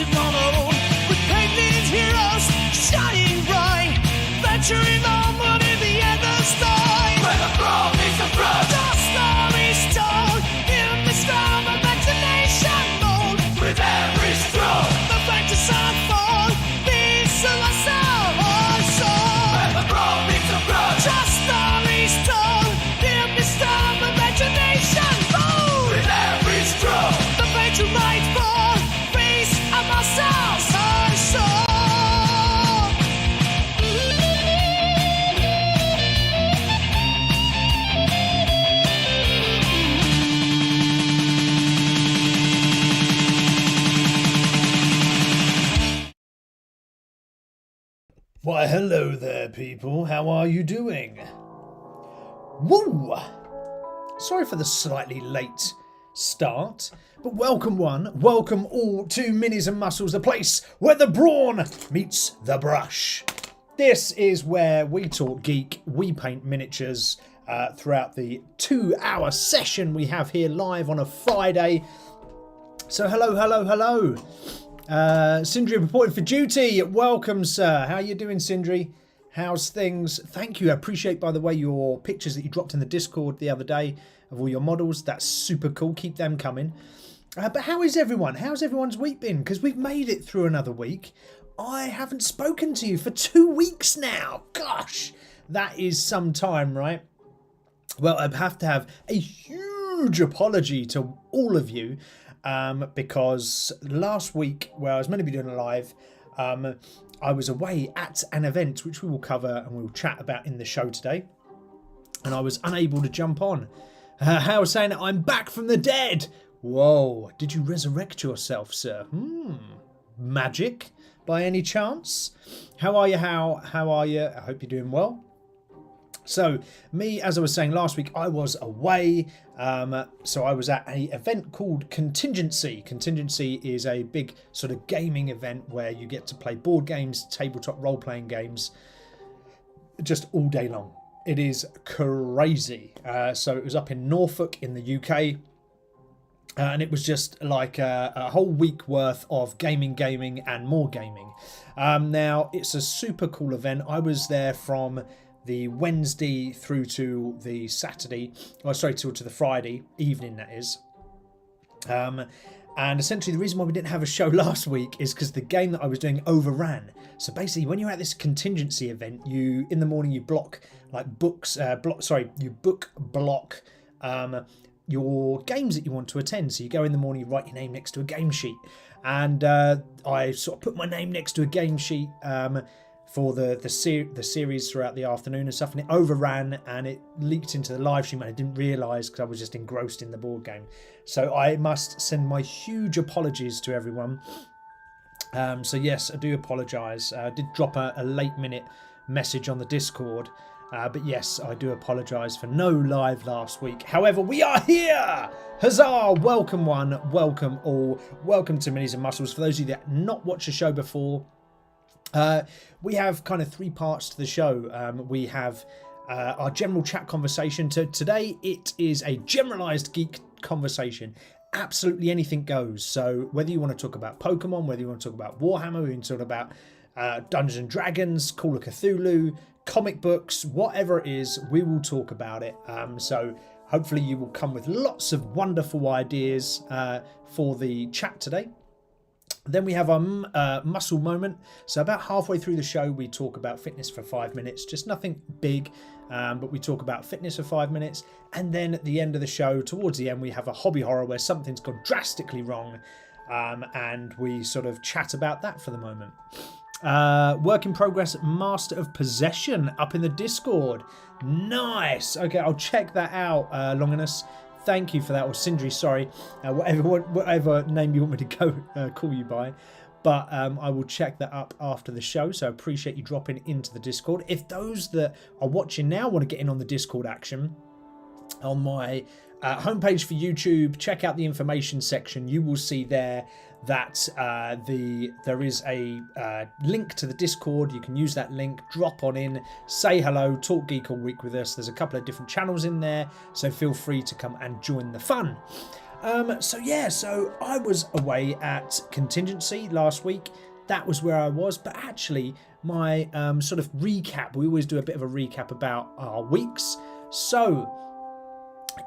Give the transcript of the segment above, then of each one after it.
to run alone. With painted heroes shining bright, venturing onward in the endless night. Where the brawn meets the brawn, the story's told in the storm of imagination mold. With every stroke, the factors unfold, these are my soul. Where the brawn meets the brawn, the story's told in the storm of imagination mold. With every stroke, the factors might fall, these are my soul. Why, hello there, people. How are you doing? Woo! Sorry for the slightly late start, but welcome welcome all to Minis and Muscles, the place where the brawn meets the brush. This is where we talk geek, we paint miniatures throughout the 2-hour session we have here live on a Friday. So hello. Sindri reporting for duty. Welcome, sir. How are you doing, Sindri? How's things? Thank you. I appreciate, by the way, your pictures that you dropped in the Discord the other day of all your models. That's super cool. Keep them coming. But how is everyone? How's everyone's week been? Because we've made it through another week. I haven't spoken to you for 2 weeks now. Gosh, that is some time, right? Well, I have to have a huge apology to all of you. Because last week, where I was meant to be doing a live, I was away at an event, which we will cover and we'll chat about in the show today. And I was unable to jump on. How saying that I'm back from the dead? Whoa, did you resurrect yourself, sir? Magic, by any chance? How are you? How are you? I hope you're doing well. So, me, as I was saying last week, I was away. So I was at an event called Contingency. Contingency is a big sort of gaming event where you get to play board games, tabletop role-playing games, just all day long. It is crazy. So it was up in Norfolk in the UK. And it was just like a whole week worth of gaming, and more gaming. Now, it's a super cool event. I was there from the Wednesday through to the Saturday, to the Friday evening, that is. And essentially the reason why we didn't have a show last week is because the game that I was doing overran. So basically, when you're at this contingency event, in the morning you block block your games that you want to attend. So you go in the morning, you write your name next to a game sheet, and I sort of put my name next to a game sheet for the series throughout the afternoon and stuff, and it overran and it leaked into the live stream, and I didn't realise because I was just engrossed in the board game. So I must send my huge apologies to everyone. So yes, I do apologise. I did drop a late minute message on the Discord, but yes, I do apologise for no live last week. However, we are here! Huzzah! Welcome one, welcome all, welcome to Minis and Muscles. For those of you that not watched the show before, we have kind of 3 parts to the show. We have our general chat conversation. Today it is a generalised geek conversation. Absolutely anything goes. So whether you want to talk about Pokemon, whether you want to talk about Warhammer, whether you want to talk about Dungeons and Dragons, Call of Cthulhu, comic books, whatever it is, we will talk about it. So hopefully you will come with lots of wonderful ideas for the chat today. Then we have our muscle moment. So about halfway through the show, we talk about fitness for 5 minutes. Just nothing big, but we talk about fitness for 5 minutes. And then at the end of the show, towards the end, we have a hobby horror where something's gone drastically wrong. And we sort of chat about that for the moment. Work in progress, Master of Possession up in the Discord. Nice. Okay, I'll check that out, Longinus. Thank you for that, or Sindri, sorry, whatever name you want me to call you by. But I will check that up after the show, so I appreciate you dropping into the Discord. If those that are watching now want to get in on the Discord action, on my homepage for YouTube, check out the information section. You will see there that there is a link to the Discord. You can use that link, drop on in, say hello, talk geek all week with us. There's a couple of different channels in there, so feel free to come and join the fun. So yeah, so I was away at contingency last week. That was where I was, but actually my sort of recap, we always do a bit of a recap about our weeks. So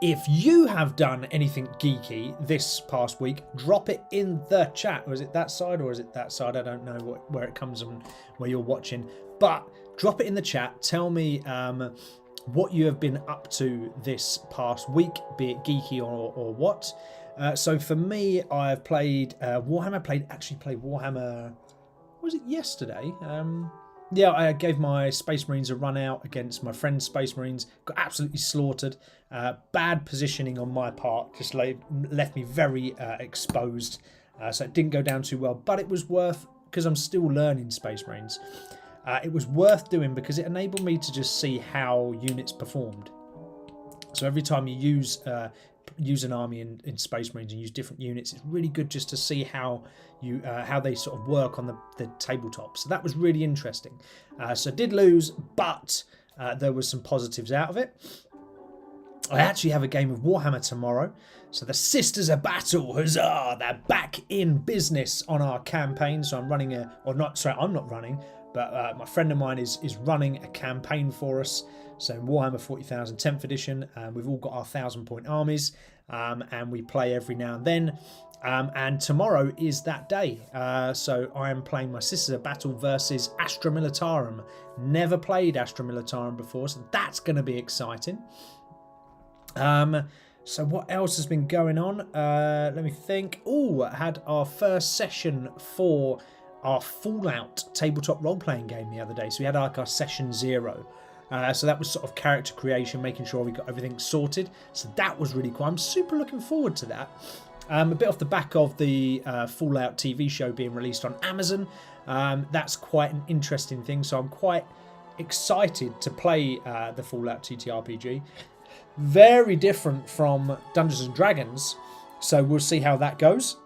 if you have done anything geeky this past week, drop it in the chat. Was it that side or is it that side? I don't know where it comes from, where you're watching, but drop it in the chat. Tell me what you have been up to this past week, be it geeky or what. So for me, I've played Warhammer. Actually played Warhammer. Was it yesterday? Yeah, I gave my Space Marines a run out against my friend's Space Marines. Got absolutely slaughtered. Bad positioning on my part. Just left me very exposed. So it didn't go down too well. But it was worth, because I'm still learning Space Marines. It was worth doing because it enabled me to just see how units performed. So every time you use an army in Space Marines and use different units, it's really good just to see how they sort of work on the tabletop. So that was really interesting. So I did lose, but there was some positives out of it. I actually have a game of Warhammer tomorrow. So the Sisters of Battle, huzzah! They're back in business on our campaign. So I'm running I'm not running, but my friend of mine is running a campaign for us. So Warhammer 40,000 10th edition, we've all got our 1,000-point armies, and we play every now and then. And tomorrow is that day. So I am playing my Sisters of Battle versus Astra Militarum. Never played Astra Militarum before, so that's going to be exciting. So what else has been going on? Let me think. Oh, I had our first session for our Fallout tabletop role-playing game the other day. So we had like our session 0. So that was sort of character creation, making sure we got everything sorted. So that was really cool. I'm super looking forward to that. A bit off the back of the Fallout TV show being released on Amazon. That's quite an interesting thing. So I'm quite excited to play the Fallout TTRPG. Very different from Dungeons and Dragons. So we'll see how that goes.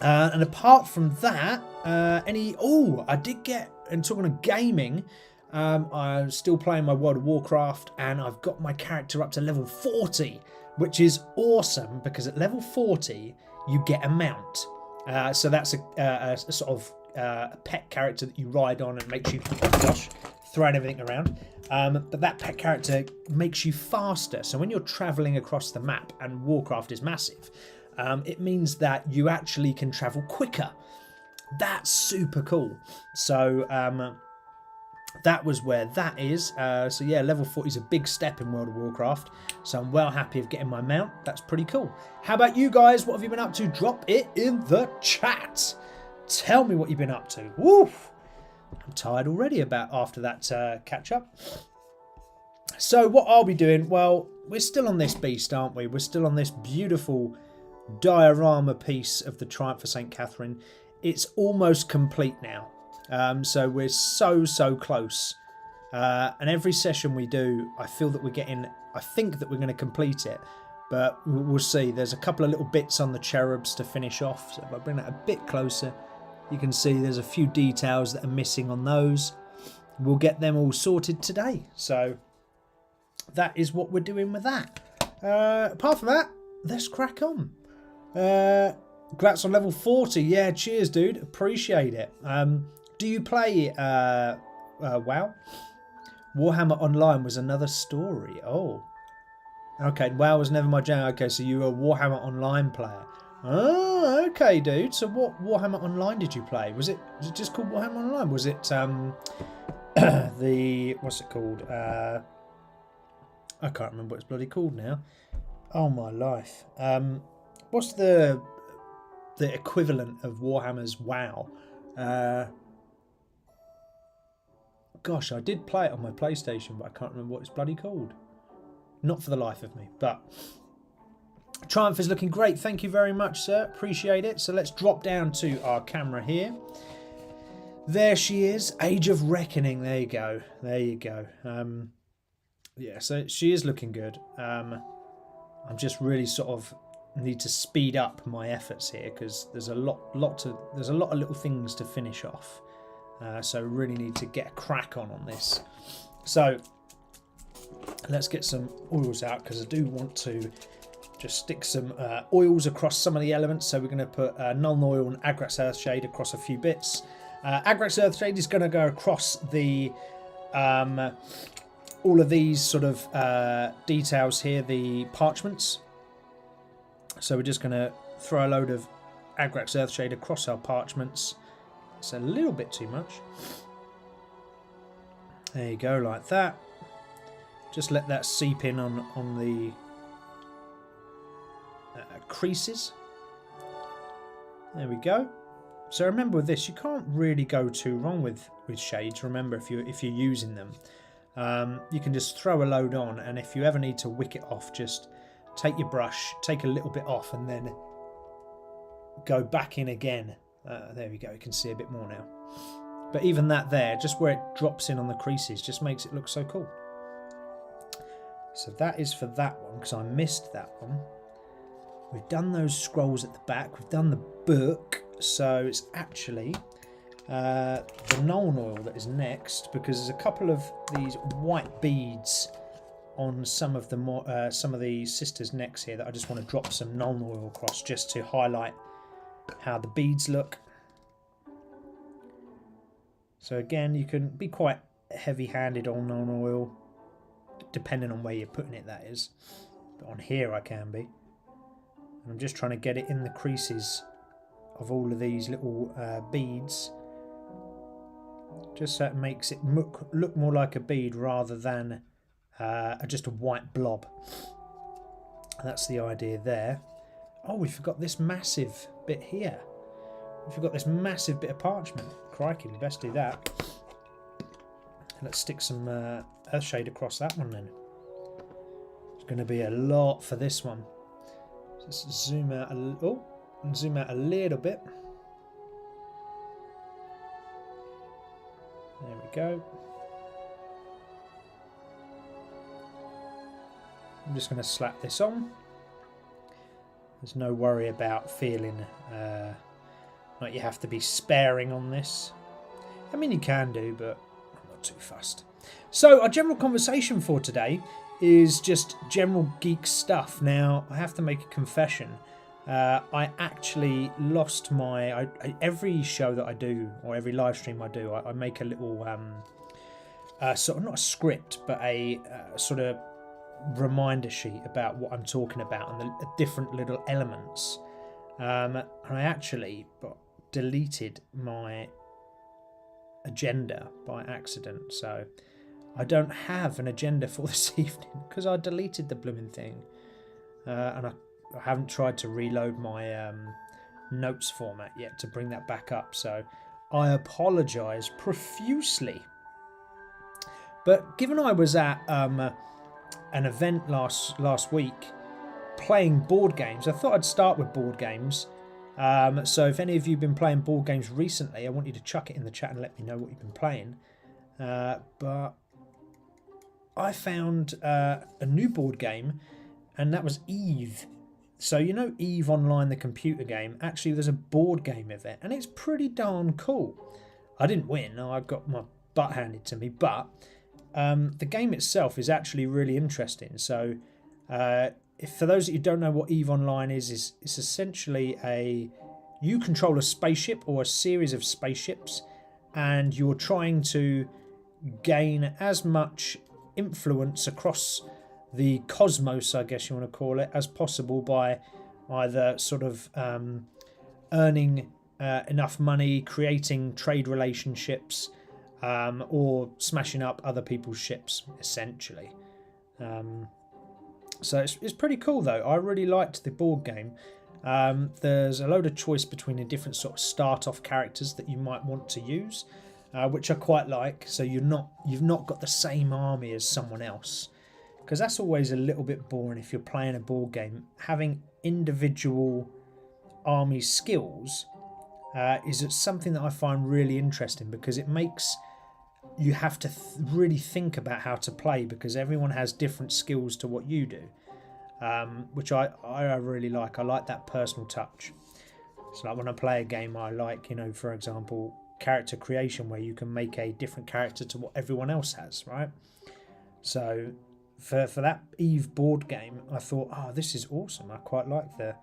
And apart from that, I did get, and talking of gaming, I'm still playing my World of Warcraft, and I've got my character up to level 40, which is awesome because at level 40 you get a mount. So that's a sort of a pet character that you ride on and makes you, oh gosh, throwing everything around. But that pet character makes you faster. So when you're traveling across the map, and Warcraft is massive, it means that you actually can travel quicker. That's super cool. So that was where that is. So yeah, level 40 is a big step in World of Warcraft. So I'm well happy of getting my mount. That's pretty cool. How about you guys? What have you been up to? Drop it in the chat. Tell me what you've been up to. Woof. I'm tired already after that catch up. So what I'll be doing, well, we're still on this beast, aren't we? We're still on this beautiful diorama piece of the Triumph of St. Catherine. It's almost complete now. So we're so close. And every session we do, I think that we're going to complete it. But we'll see. There's a couple of little bits on the cherubs to finish off. So if I bring that a bit closer, you can see there's a few details that are missing on those. We'll get them all sorted today. So that is what we're doing with that. Apart from that, let's crack on. Congrats on level 40. Yeah, cheers, dude. Appreciate it. Do you play WoW? Warhammer Online was another story. Oh. Okay, WoW was never my jam. Okay, so you were a Warhammer Online player. Oh, okay, dude. So what Warhammer Online did you play? Was it just called Warhammer Online? Was it what's it called? I can't remember what it's bloody called now. Oh my life. What's the equivalent of Warhammer's WoW? Gosh, I did play it on my PlayStation, but I can't remember what it's bloody called. Not for the life of me, but Triumph is looking great. Thank you very much, sir. Appreciate it. So let's drop down to our camera here. There she is. Age of Reckoning. There you go. There you go. Yeah, so she is looking good. I'm just really sort of need to speed up my efforts here because there's a lot of little things to finish off. So really need to get a crack on this. So let's get some oils out because I do want to just stick some oils across some of the elements. So we're going to put Nuln Oil and Agrax Earthshade across a few bits. Agrax Earthshade is going to go across the all of these sort of details here, the parchments. So we're just going to throw a load of Agrax Earthshade across our parchments. It's a little bit too much. There you go, like that. Just let that seep in on the creases. There we go. So remember with this, you can't really go too wrong with shades. Remember, if you're using them, you can just throw a load on, and if you ever need to wick it off, just take your brush, take a little bit off, and then go back in again. There we go. You can see a bit more now. But even that there, just where it drops in on the creases, just makes it look so cool. So that is for that one, because I missed that one. We've done those scrolls at the back. We've done the book. So it's actually the Nuln Oil that is next, because there's a couple of these white beads on some of the sisters' necks here that I just want to drop some Nuln Oil across, just to highlight how the beads look. So again, you can be quite heavy-handed on Nuln Oil, depending on where you're putting it, that is. But on here I can be. And I'm just trying to get it in the creases of all of these little beads, just so it makes it look more like a bead rather than just a white blob. That's the idea there. Oh, we forgot this massive bit here. We forgot this massive bit of parchment. Crikey, we best do that. Let's stick some Earthshade across that one then. It's going to be a lot for this one. Just zoom out zoom out a little bit. There we go. I'm just going to slap this on. There's no worry about feeling like you have to be sparing on this. I mean, you can do, but I'm not too fussed. So our general conversation for today is just general geek stuff. Now, I have to make a confession. I actually lost my... every show that I do, or every live stream I do, I make a little... sort of not a script, but a sort of reminder sheet about what I'm talking about and the different little elements. And I actually deleted my agenda by accident, so I don't have an agenda for this evening because I deleted the blooming thing, and I haven't tried to reload my notes format yet to bring that back up, so I apologise profusely. But given I was at an event last week playing board games, I thought I'd start with board games. So if any of you have been playing board games recently, I want you to chuck it in the chat and let me know what you've been playing. But I found a new board game, and that was Eve. So you know Eve Online, the computer game? Actually, there's a board game of it, and it's pretty darn cool. I didn't win. I got my butt handed to me, but the game itself is actually really interesting. So for those of you who don't know what Eve Online is it's essentially you control a spaceship or a series of spaceships, and you're trying to gain as much influence across the cosmos, I guess you want to call it, as possible by either sort of earning enough money, creating trade relationships, or smashing up other people's ships, essentially. So it's pretty cool, though. I really liked the board game. There's a load of choice between the different sort of start-off characters that you might want to use, which I quite like. So you've not got the same army as someone else, because that's always a little bit boring if you're playing a board game. Having individual army skills is something that I find really interesting, because it makes you have to really think about how to play, because everyone has different skills to what you do, which I really like. I like that personal touch. So like when I play a game, I like, for example, character creation, where you can make a different character to what everyone else has, right? So for that Eve board game, I thought, oh, this is awesome. I quite like the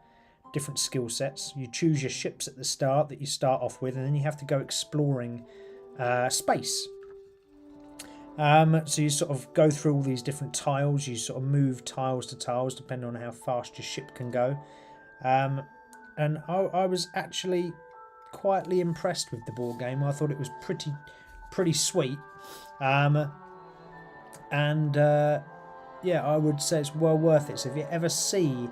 different skill sets. You choose your ships at the start that you start off with, and then you have to go exploring space. So you sort of go through all these different tiles. You sort of move tiles to tiles depending on how fast your ship can go. And I was actually quietly impressed with the board game. I thought it was pretty sweet. Yeah, I would say it's well worth it. So if you ever see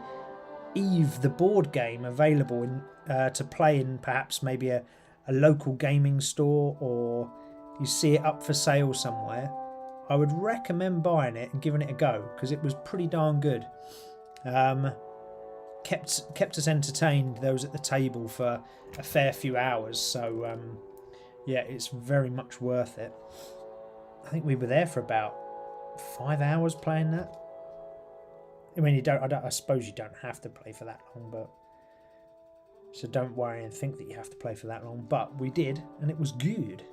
Eve the board game available to play in perhaps maybe a local gaming store, or you see it up for sale somewhere, I would recommend buying it and giving it a go, because it was pretty darn good. Kept us entertained, those at the table, for a fair few hours. So yeah, it's very much worth it. I think we were there for about 5 hours playing that. I mean, I suppose you don't have to play for that long, but so don't worry and think that you have to play for that long. But we did, and it was good.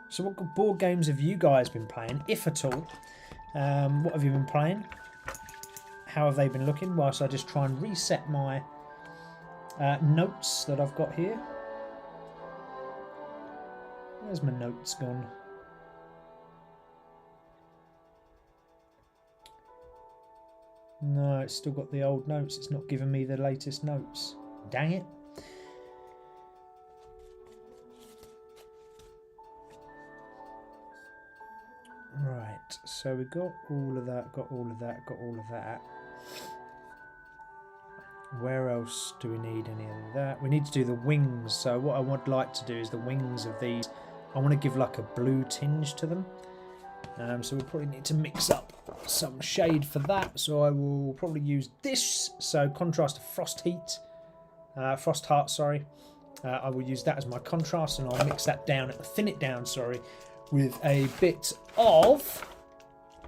So what board games have you guys been playing, if at all? What have you been playing? How have they been looking? Whilst I just try and reset my notes that I've got here. Where's my notes gone? No, it's still got the old notes. It's not giving me the latest notes. Dang it. Right, so we got all of that, got all of that, got all of that. Where else do we need any of that? We need to do the wings. So what I would like to do is the wings of these, I want to give like a blue tinge to them. So we'll probably need to mix up some shade for that. So I will probably use this. So contrast to Frost Heart, sorry. I will use that as my contrast, and I'll mix that down, thin it down, sorry, with a bit of,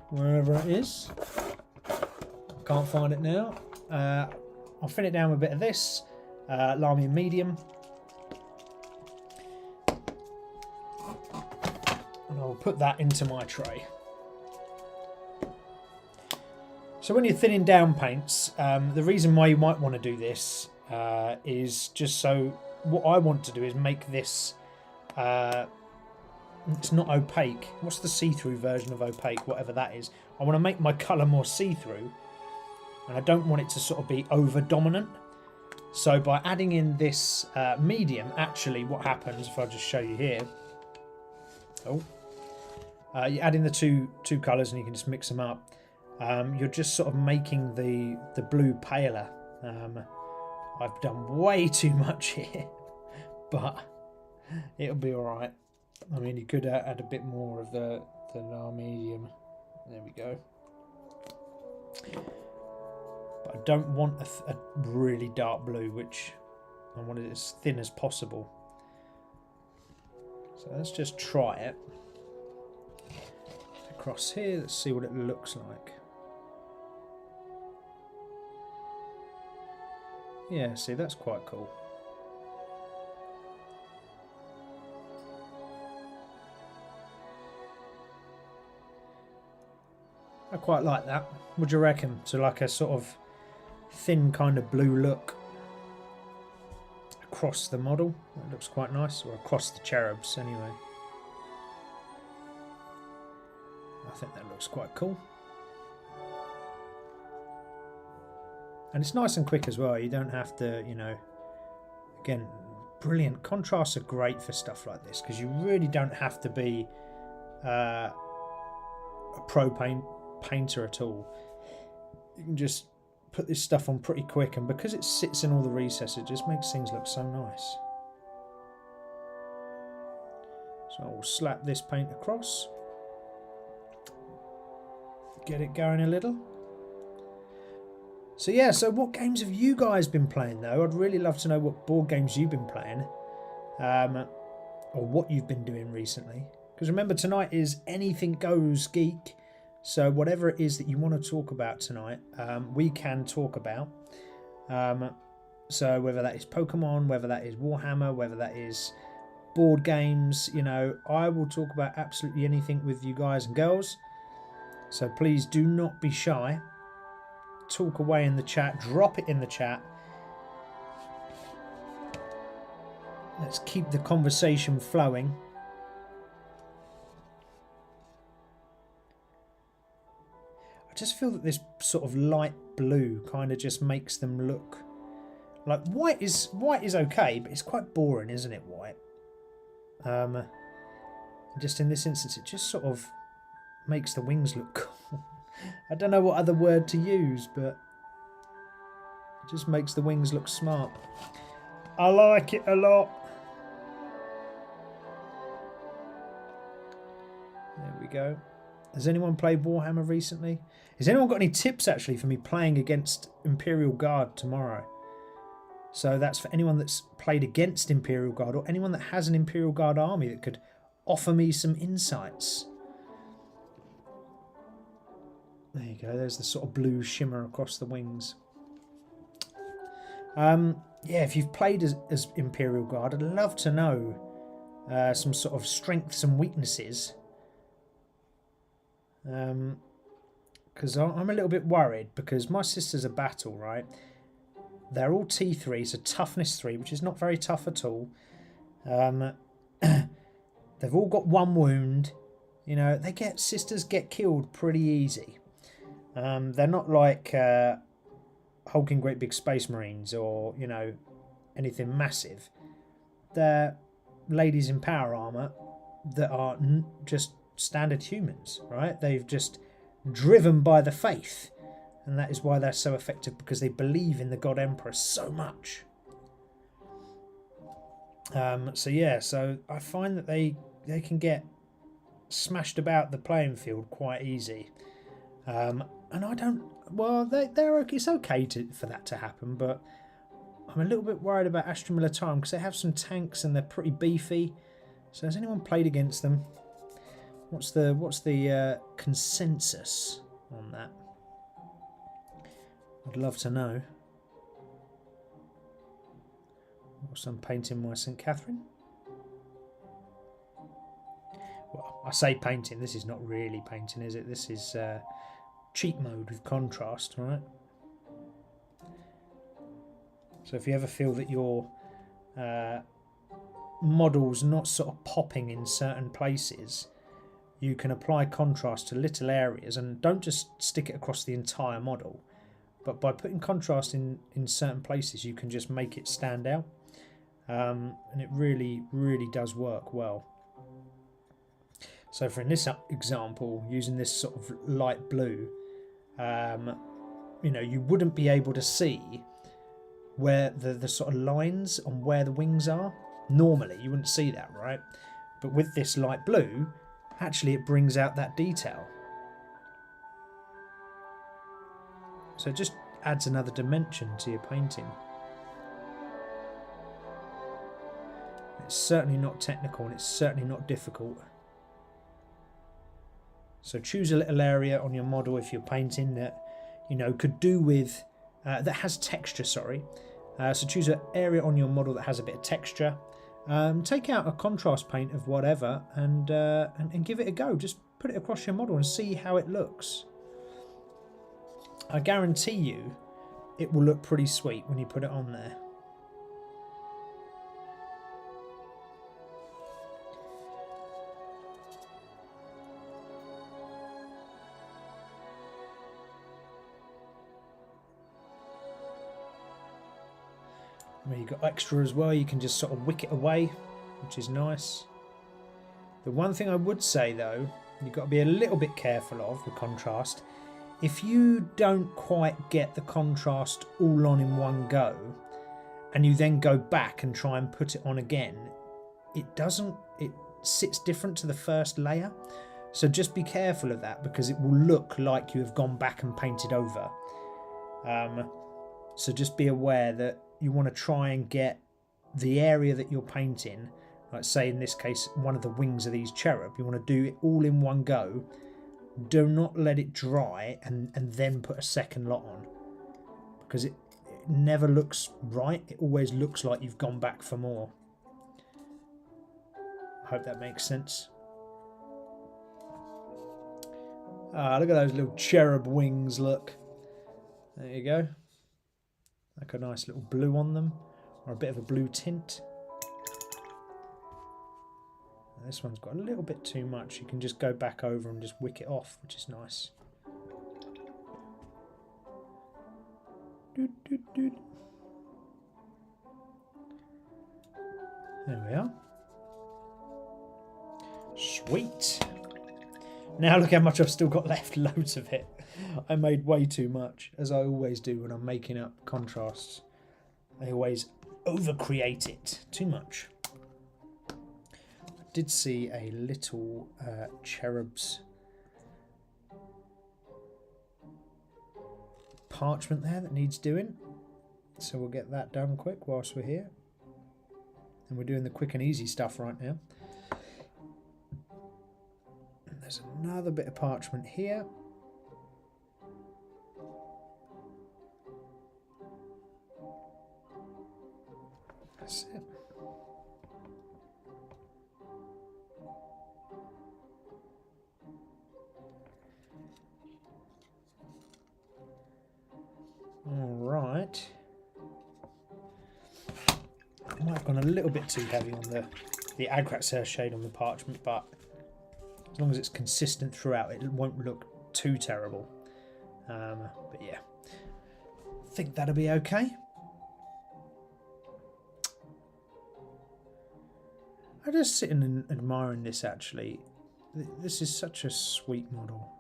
wherever it is, I can't find it now. I'll thin it down with a bit of this, Lamy medium, and I'll put that into my tray. So when you're thinning down paints, the reason why you might want to do this is just so, what I want to do is make this, it's not opaque. What's the see-through version of opaque? Whatever that is. I want to make my colour more see-through, and I don't want it to sort of be over-dominant. So by adding in this medium, actually what happens, if I just show you here, you add in the two colours and you can just mix them up. You're just sort of making the blue paler. I've done way too much here, but it'll be alright. I mean, you could add a bit more of the medium. There we go. But I don't want a really dark blue, which I want it as thin as possible. So let's just try it. Across here, let's see what it looks like. Yeah, see, that's quite cool. I quite like that. What do you reckon? So like a sort of thin kind of blue look across the model. That looks quite nice. Or across the cherubs anyway. I think that looks quite cool. And it's nice and quick as well. You don't have to, you know, again, brilliant. Contrasts are great for stuff like this, because you really don't have to be a pro painter at all. You can just put this stuff on pretty quick, and because it sits in all the recesses, it just makes things look so nice. So I'll slap this paint across, get it going a little. So yeah, so what games have you guys been playing though? I'd really love to know what board games you've been playing, or what you've been doing recently. Because remember, tonight is Anything Goes Geek. So whatever it is that you want to talk about tonight, we can talk about. So whether that is Pokemon, whether that is Warhammer, whether that is board games, you know, I will talk about absolutely anything with you guys and girls. So please do not be shy. Talk away in the chat, drop it in the chat. Let's keep the conversation flowing. I just feel that this sort of light blue kind of just makes them look like white is okay, but it's quite boring, isn't it, white? Just in this instance, it just sort of makes the wings look cool. I don't know what other word to use, but it just makes the wings look smart. I like it a lot. There we go. Has anyone played Warhammer recently? Has anyone got any tips actually for me playing against Imperial Guard tomorrow? So that's for anyone that's played against Imperial Guard or anyone that has an Imperial Guard army that could offer me some insights. There you go. There's the sort of blue shimmer across the wings. Yeah, if you've played as Imperial Guard, I'd love to know some sort of strengths and weaknesses. Because I'm a little bit worried because my sisters are battle, right? They're all T3, so toughness 3, which is not very tough at all. They've all got 1 wound. You know, sisters get killed pretty easy. They're not like hulking great big space marines or, you know, anything massive. They're ladies in power armor that are just standard humans, right? They've just driven by the faith, and that is why they're so effective, because they believe in the God Emperor so much. So yeah, so I find that they can get smashed about the playing field quite easy, and I don't. Well, they're okay. It's okay for that to happen, but I'm a little bit worried about Astra Militarum because they have some tanks and they're pretty beefy. So has anyone played against them? What's the consensus on that? I'd love to know. Whilst I'm painting my St. Catherine. Well, I say painting. This is not really painting, is it? This is cheat mode with contrast, right? So if you ever feel that your model's not sort of popping in certain places, you can apply contrast to little areas, and don't just stick it across the entire model, but by putting contrast in certain places you can just make it stand out, and it really does work well. So for in this example, using this sort of light blue, you know, you wouldn't be able to see where the sort of lines on where the wings are. Normally you wouldn't see that, right? But with this light blue, actually it brings out that detail. So it just adds another dimension to your painting. It's certainly not technical, and it's certainly not difficult. So choose a little area on your model if you're painting that, you know, could do with that has texture. Sorry. So choose an area on your model that has a bit of texture. Take out a contrast paint of whatever and give it a go. Just put it across your model and see how it looks. I guarantee you it will look pretty sweet when you put it on there. Where you've got extra as well, you can just sort of wick it away, which is nice. The one thing I would say though, you've got to be a little bit careful of with contrast. If you don't quite get the contrast all on in one go, and you then go back and try and put it on again, it sits different to the first layer. So just be careful of that, because it will look like you have gone back and painted over. So just be aware that you want to try and get the area that you're painting, like say in this case one of the wings of these cherub, you want to do it all in one go. Do not let it dry and then put a second lot on, because it never looks right. It always looks like you've gone back for more. hope that makes sense. Ah, look at those little cherub wings, look. There you go. Like a nice little blue on them, or a bit of a blue tint. This one's got a little bit too much. You can just go back over and just wick it off, which is nice. There we are. Sweet. Now look how much I've still got left. Loads of it. I made way too much, as I always do when I'm making up contrasts. I always overcreate it too much. I did see a little cherub's parchment there that needs doing, so we'll get that done quick whilst we're here. And we're doing the quick and easy stuff right now. And there's another bit of parchment here. That's it. All right. I might have gone a little bit too heavy on the Agrat shade on the parchment, but as long as it's consistent throughout, it won't look too terrible. But yeah, I think that'll be okay. I'm just sitting and admiring this, actually. This is such a sweet model.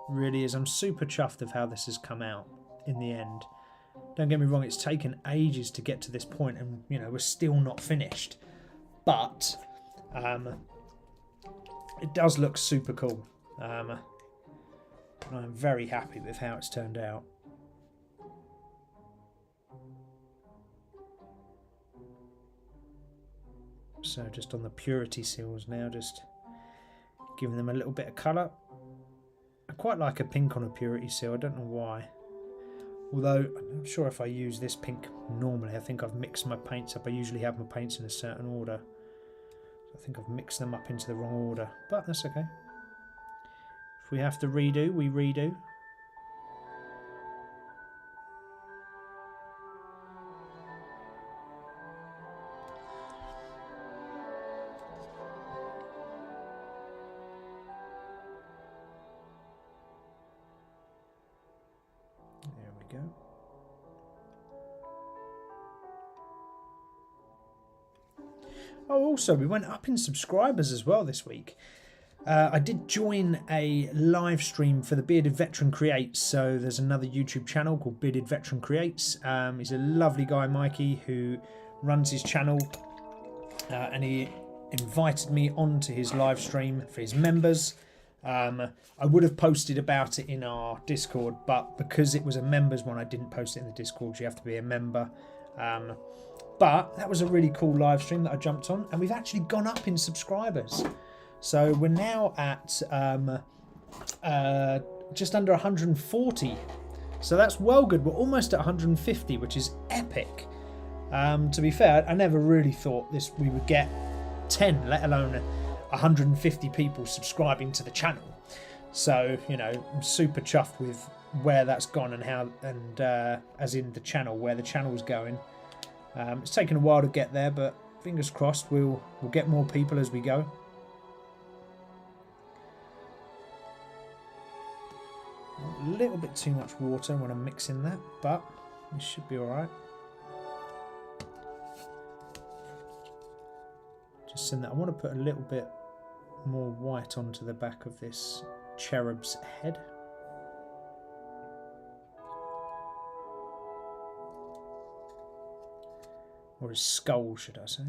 It really is. I'm super chuffed of how this has come out in the end. Don't get me wrong, it's taken ages to get to this point, and you know, we're still not finished. But it does look super cool. And I'm very happy with how it's turned out. So just on the purity seals now, just giving them a little bit of colour. I quite like a pink on a purity seal, I don't know why. Although, I'm not sure if I use this pink normally. I think I've mixed my paints up. I usually have my paints in a certain order. I think I've mixed them up into the wrong order. But that's okay. If we have to redo, we redo. Oh, also, we went up in subscribers as well this week. I did join a live stream for the Bearded Veteran Creates. So there's another YouTube channel called Bearded Veteran Creates. He's a lovely guy, Mikey, who runs his channel. And he invited me onto his live stream for his members. I would have posted about it in our Discord, but because it was a members one, I didn't post it in the Discord. You have to be a member. But that was a really cool live stream that I jumped on, and we've actually gone up in subscribers. So we're now at just under 140. So that's well good. We're almost at 150, which is epic. To be fair, I never really thought we would get 10, let alone 150 people subscribing to the channel. So, you know, I'm super chuffed with where that's gone and how, and as in the channel, where the channel's going. It's taken a while to get there, but fingers crossed we'll get more people as we go. A little bit too much water when I'm mixing that, but it should be alright. Just send that. I want to put a little bit more white onto the back of this cherub's head. Or his skull, should I say.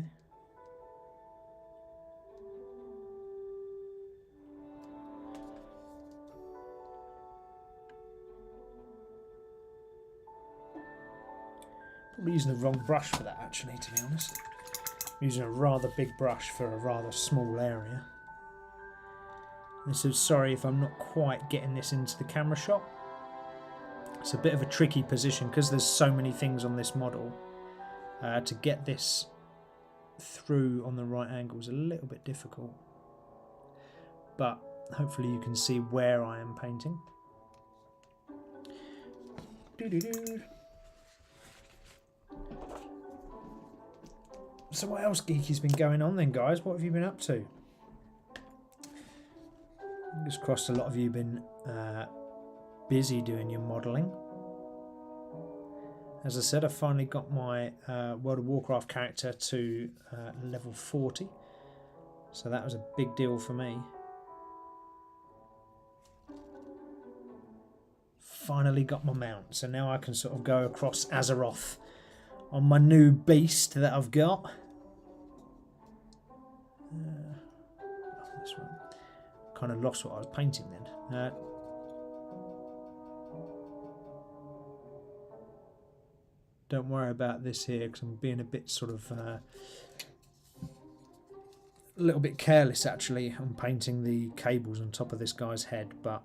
Probably using the wrong brush for that, actually, to be honest. I'm using a rather big brush for a rather small area. And so sorry if I'm not quite getting this into the camera shot. It's a bit of a tricky position because there's so many things on this model. To get this through on the right angle is a little bit difficult, but hopefully you can see where I am painting. So what else geeky's been going on then, guys? What have you been up to? Fingers crossed a lot of you have been busy doing your modelling. As I said, I finally got my World of Warcraft character to level 40. So that was a big deal for me. Finally got my mount. So now I can sort of go across Azeroth on my new beast that I've got. This one. Kind of lost what I was painting then. Don't worry about this here because I'm being a bit sort of a little bit careless actually. I'm painting the cables on top of this guy's head, but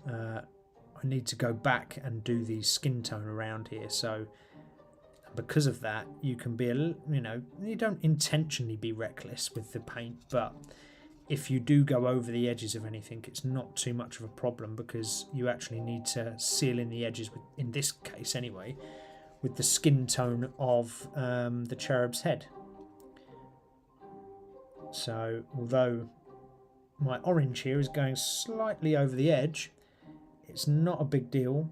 I need to go back and do the skin tone around here. So because of that, you can be you don't intentionally be reckless with the paint, but if you do go over the edges of anything, it's not too much of a problem because you actually need to seal in the edges, in this case anyway, with the skin tone of the cherub's head. So although my orange here is going slightly over the edge, it's not a big deal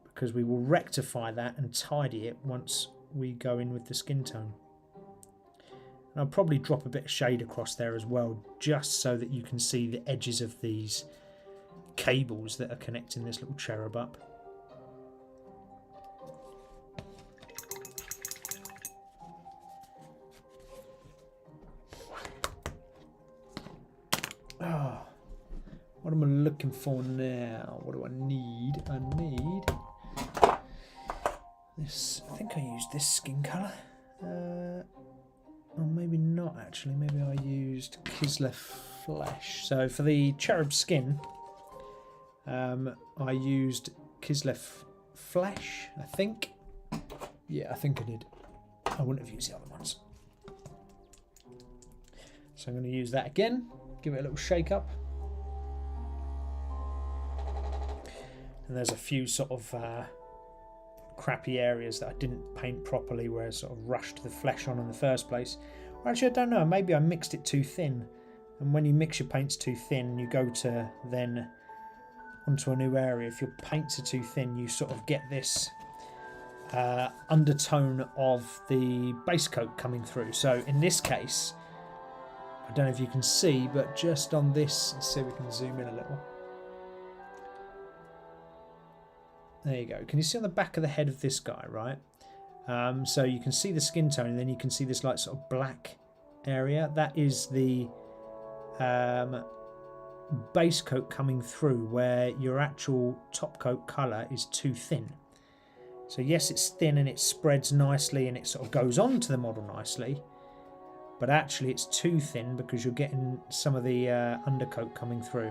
because we will rectify that and tidy it once we go in with the skin tone. And I'll probably drop a bit of shade across there as well, just so that you can see the edges of these cables that are connecting this little cherub up. Oh, what am I looking for now? What do I need? I need this. I think I used this skin colour. Or maybe not actually, maybe I used Kislev Flesh. So for the cherub skin, I used Kislev Flesh, I think. Yeah, I think I did. I wouldn't have used the other ones. So I'm going to use that again, give it a little shake up. And there's a few sort of crappy areas that I didn't paint properly where I sort of rushed the flesh on in the first place. Or actually, I don't know, maybe I mixed it too thin. And when you mix your paints too thin, you go to then onto a new area. If your paints are too thin, you sort of get this undertone of the base coat coming through. So in this case, I don't know if you can see, but just on this, let's see if we can zoom in a little. There you go. Can you see on the back of the head of this guy, right? So you can see the skin tone, and then you can see this like sort of black area. That is the base coat coming through, where your actual top coat colour is too thin. So yes, it's thin and it spreads nicely and it sort of goes onto the model nicely, but actually it's too thin because you're getting some of the undercoat coming through.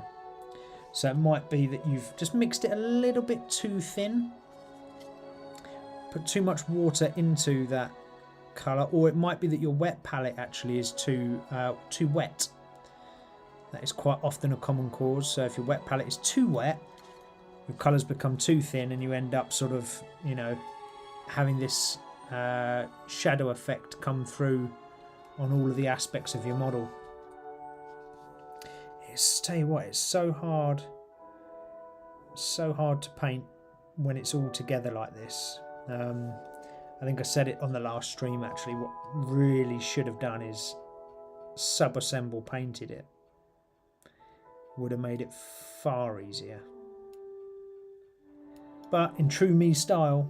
So it might be that you've just mixed it a little bit too thin, put too much water into that colour, or it might be that your wet palette actually is too wet. That is quite often a common cause. So if your wet palette is too wet, your colours become too thin and you end up sort of, you know, having this shadow effect come through on all of the aspects of your model. Tell you what, it's so hard to paint when it's all together like this. I think I said it on the last stream actually, what really should have done is sub-assemble painted it. Would have made it far easier. But in true me style,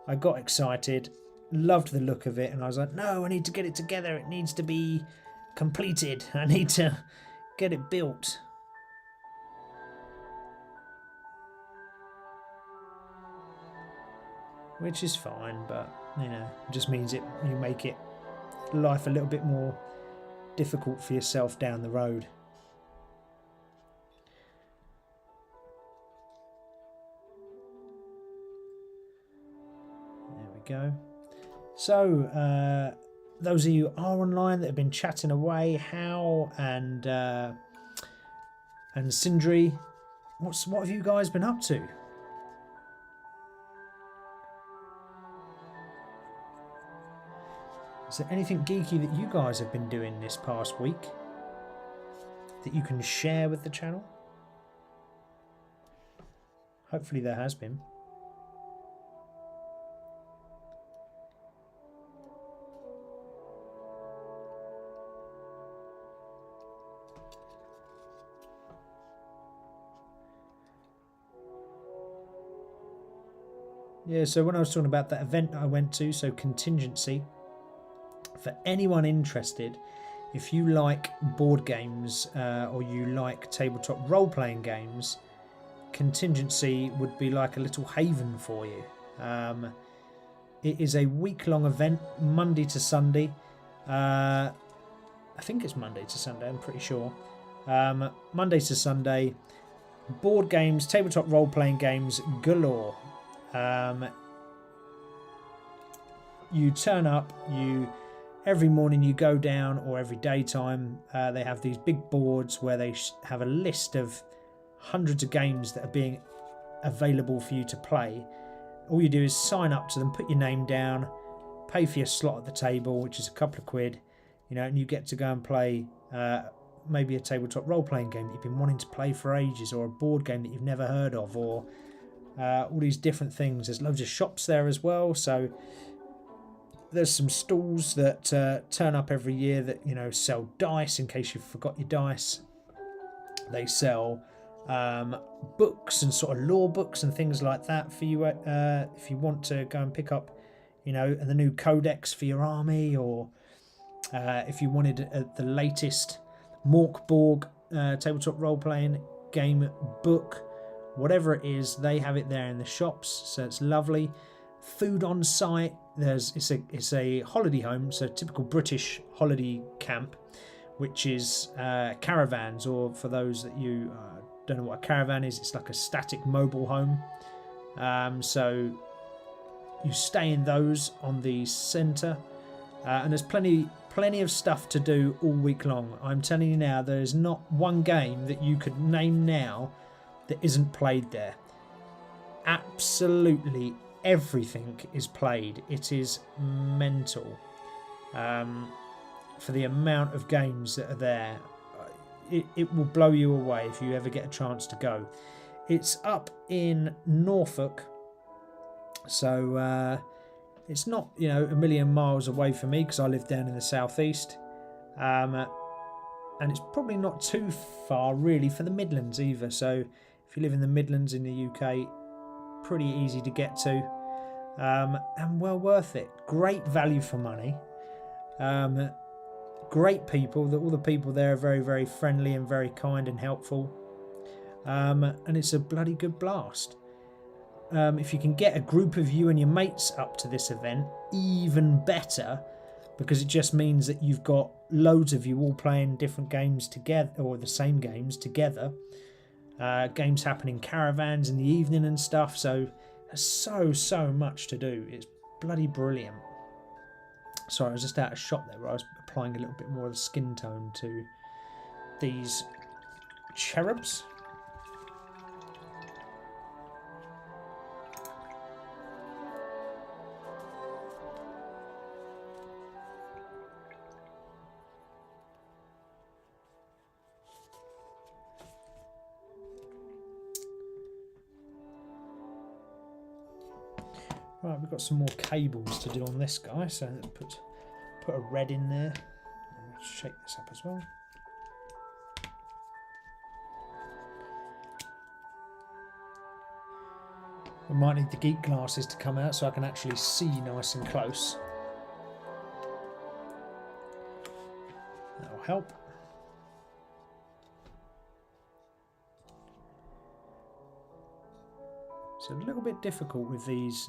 I got excited, loved the look of it, and I was like, no, I need to get it together, it needs to be completed, I need to get it built. Which is fine, but you know, it just means you make it life a little bit more difficult for yourself down the road. There we go. So those of you who are online that have been chatting away, How and Sindri, what have you guys been up to? Is there anything geeky that you guys have been doing this past week that you can share with the channel? Hopefully there has been. Yeah, so when I was talking about that event I went to, so Contingency, for anyone interested, if you like board games or you like tabletop role-playing games, Contingency would be like a little haven for you. It is a week-long event, Monday to Sunday. I think it's Monday to Sunday, I'm pretty sure. Monday to Sunday, board games, tabletop role-playing games galore. You turn up, every morning you go down, or every daytime, they have these big boards where they have a list of hundreds of games that are being available for you to play. All you do is sign up to them, put your name down, pay for your slot at the table, which is a couple of quid, and you get to go and play maybe a tabletop role-playing game that you've been wanting to play for ages, or a board game that you've never heard of, or all these different things. There's loads of shops there as well, so there's some stalls that turn up every year that sell dice in case you forgot your dice. They sell books and sort of lore books and things like that for you if you want to go and pick up the new codex for your army, or if you wanted the latest Mork Borg tabletop role-playing game book. Whatever it is, they have it there in the shops, so it's lovely. Food on site. It's a holiday home, so typical British holiday camp, which is caravans, or for those that you don't know what a caravan is, it's like a static mobile home. So you stay in those on the centre, and there's plenty of stuff to do all week long. I'm telling you now, there is not one game that you could name now that isn't played there. Absolutely everything is played. It is mental for the amount of games that are there. It will blow you away if you ever get a chance to go. It's up in Norfolk, so it's not a million miles away from me, because I live down in the southeast, and it's probably not too far really for the Midlands either. So if you live in the Midlands in the UK, pretty easy to get to, and well worth it. Great value for money. Great people. All the people there are very, very friendly and very kind and helpful, and it's a bloody good blast. If you can get a group of you and your mates up to this event, even better, because it just means that you've got loads of you all playing different games together, or the same games together. Games happen in caravans in the evening and stuff, so there's so much to do. It's bloody brilliant. Sorry, I was just out of shot there, where I was applying a little bit more of the skin tone to these cherubs. Right, we've got some more cables to do on this guy, so let's put a red in there. And let's shake this up as well. We might need the geek glasses to come out so I can actually see nice and close. That'll help. It's a little bit difficult with these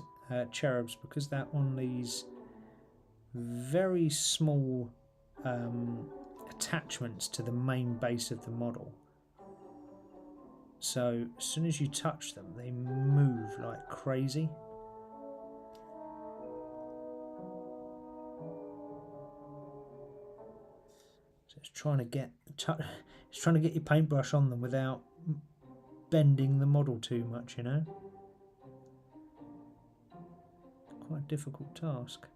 cherubs, because they're on these very small attachments to the main base of the model. So as soon as you touch them, they move like crazy. It's trying to get your paintbrush on them without bending the model too much, you know. Quite a difficult task.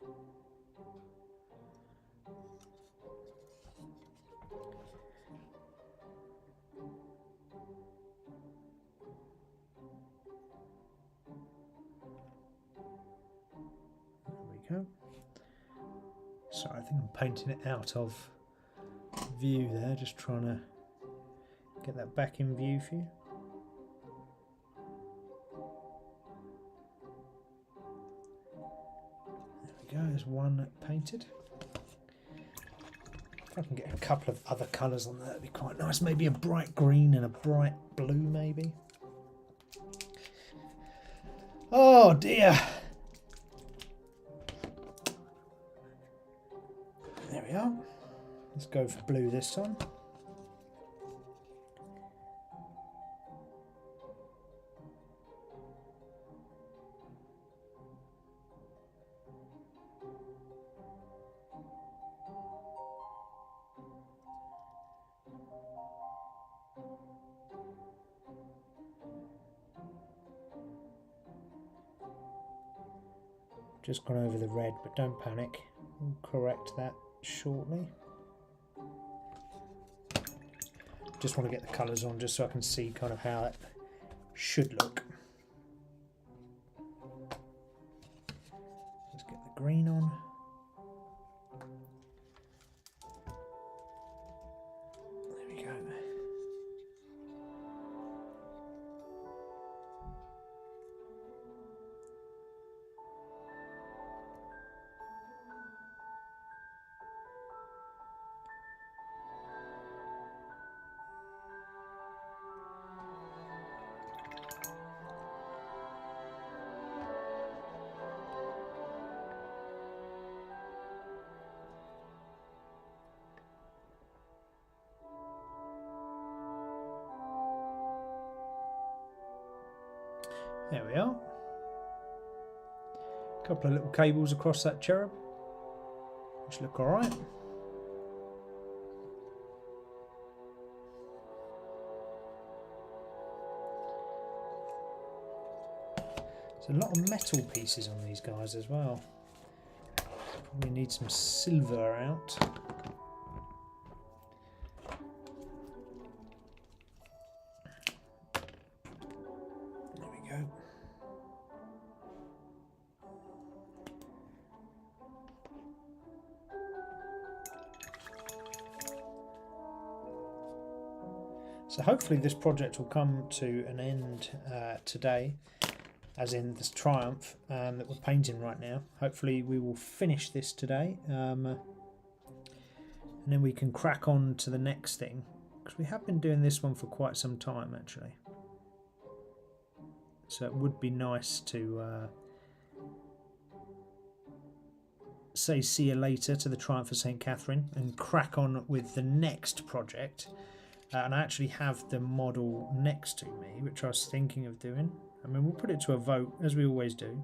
There we go. Sorry, I think I'm painting it out of view there, just trying to get that back in view for you. There we go, there's one painted. If I can get a couple of other colours on there, that'd be quite nice. Maybe a bright green and a bright blue, maybe. Oh dear. There we are. Let's go for blue this time. Just gone over the red, but don't panic. We'll correct that shortly. Just want to get the colours on just so I can see kind of how it should look. Let's get the green on. There we go. There we are. A couple of little cables across that cherub, which look alright. There's a lot of metal pieces on these guys as well. Probably need some silver out. So hopefully this project will come to an end today, as in this Triumph that we're painting right now. Hopefully we will finish this today, and then we can crack on to the next thing, because we have been doing this one for quite some time actually. So it would be nice to say see you later to the Triumph of St. Catherine and crack on with the next project. And I actually have the model next to me, which I was thinking of doing. I mean, we'll put it to a vote, as we always do.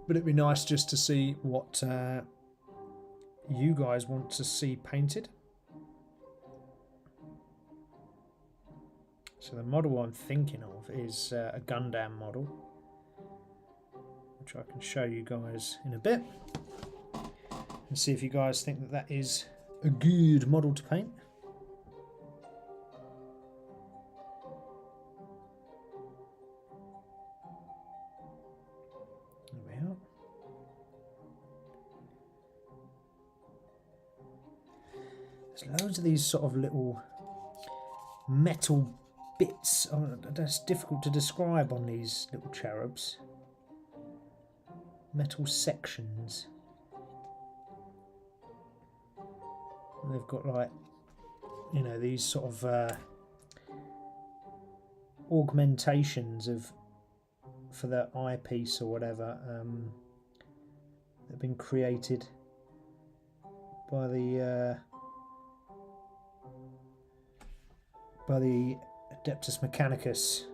But it'd be nice just to see what you guys want to see painted. So the model I'm thinking of is a Gundam model, which I can show you guys in a bit. And see if you guys think that that is a good model to paint. There we are. There's loads of these sort of little metal bits. Oh, that's difficult to describe on these little cherubs. Metal sections. They've got, like, you know, these sort of augmentations of for the eyepiece or whatever that have been created by the Adeptus Mechanicus.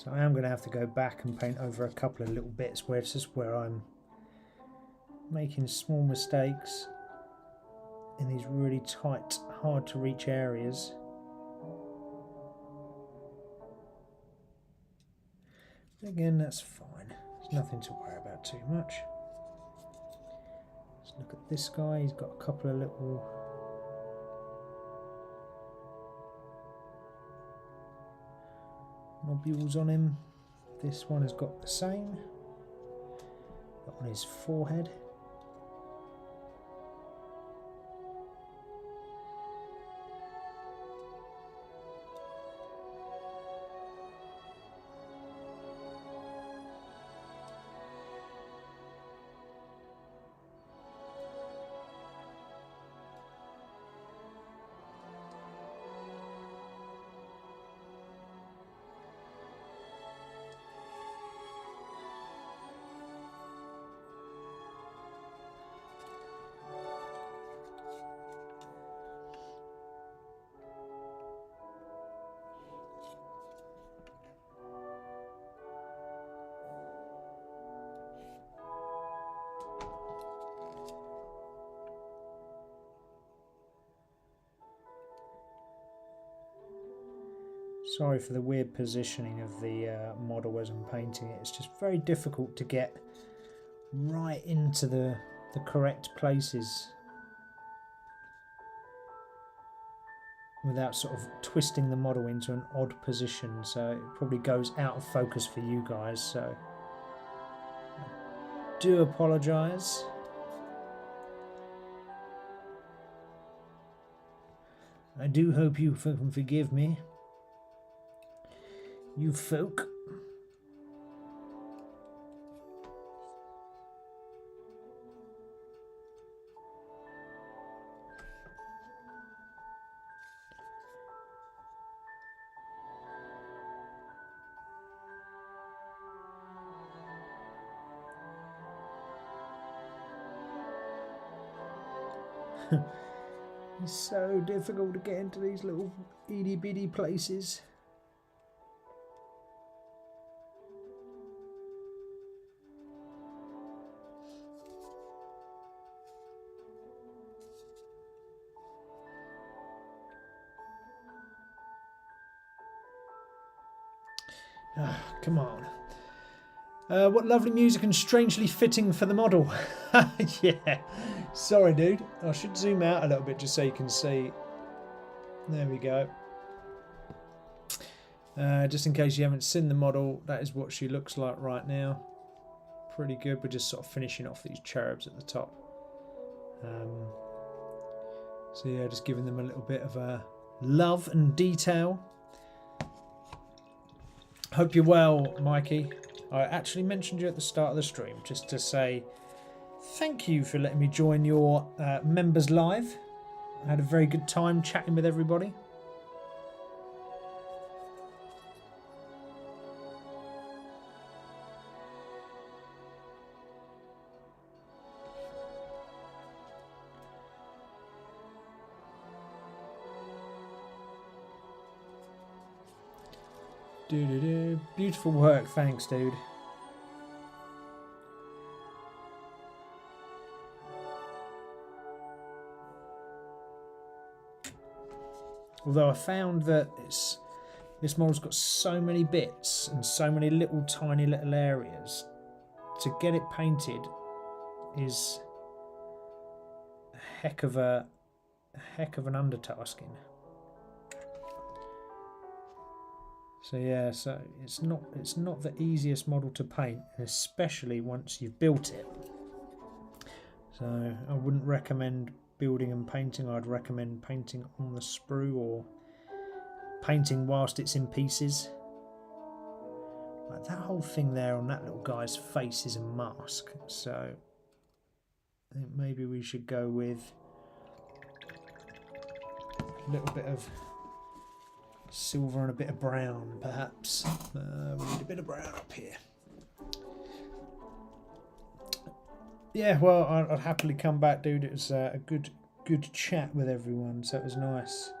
So I am going to have to go back and paint over a couple of little bits where it's just where I'm making small mistakes in these really tight, hard to reach areas. But again, that's fine. There's nothing to worry about too much. Let's look at this guy. He's got a couple of little nobules on him. This one has got the same. Got on his forehead. Sorry for the weird positioning of the model as I'm painting it. It's just very difficult to get right into the correct places without sort of twisting the model into an odd position, so it probably goes out of focus for you guys, so I do apologise. I do hope you can forgive me, you folk. It's so difficult to get into these little itty bitty places. Ah, come on. What lovely music and strangely fitting for the model. Yeah. Sorry, dude. I should zoom out a little bit just so you can see. There we go. Just in case you haven't seen the model, that is what she looks like right now. Pretty good. We're just sort of finishing off these cherubs at the top. So yeah, just giving them a little bit of love and detail. Hope you're well, Mikey. I actually mentioned you at the start of the stream just to say thank you for letting me join your members live. I had a very good time chatting with everybody. Beautiful work, thanks, dude. Although I found that this model's got so many bits and so many little tiny little areas, to get it painted is a heck of an undertasking. So yeah, so it's not the easiest model to paint, especially once you've built it. So I wouldn't recommend building and painting. I'd recommend painting on the sprue or painting whilst it's in pieces. Like that whole thing there on that little guy's face is a mask, so I think maybe we should go with a little bit of silver and a bit of brown, perhaps. We need a bit of brown up here. Yeah, well, I'd happily come back, dude. It was a good chat with everyone, so it was nice.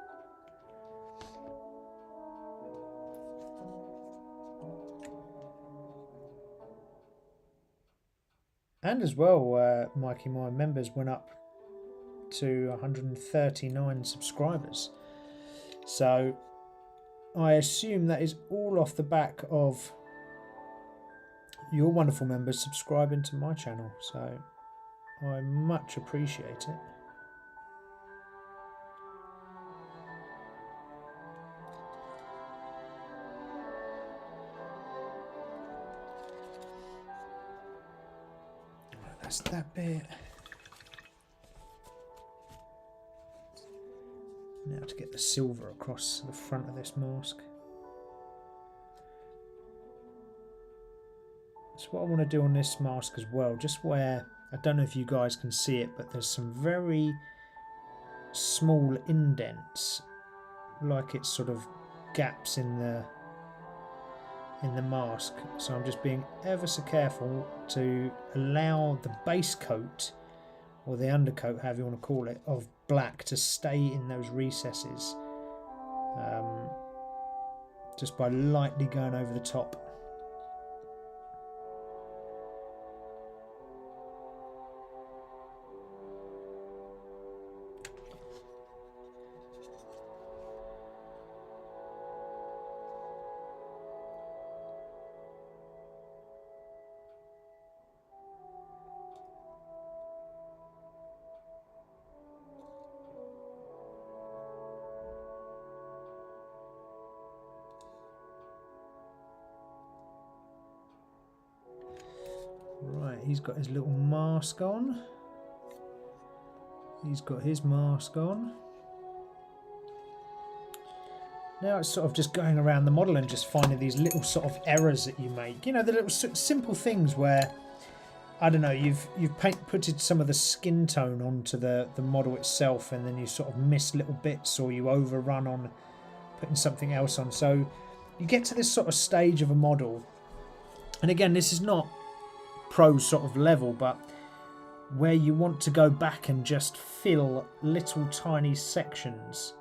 And as well, Mikey, my members went up to 139 subscribers. So I assume that is all off the back of your wonderful members subscribing to my channel. So I much appreciate it. Right, that's that bit. Now to get the silver across the front of this mask. So what I want to do on this mask as well, just where, I don't know if you guys can see it, but there's some very small indents, like it's sort of gaps in the mask. So I'm just being ever so careful to allow the base coat, or the undercoat, however you want to call it, of black to stay in those recesses, just by lightly going over the top. Right, he's got his little mask on. He's got his mask on. Now it's sort of just going around the model and just finding these little sort of errors that you make. You know, the little simple things where, I don't know, you've putted some of the skin tone onto the model itself, and then you sort of miss little bits, or you overrun on putting something else on. So you get to this sort of stage of a model, and again, this is not pro sort of level, but where you want to go back and just fill little tiny sections.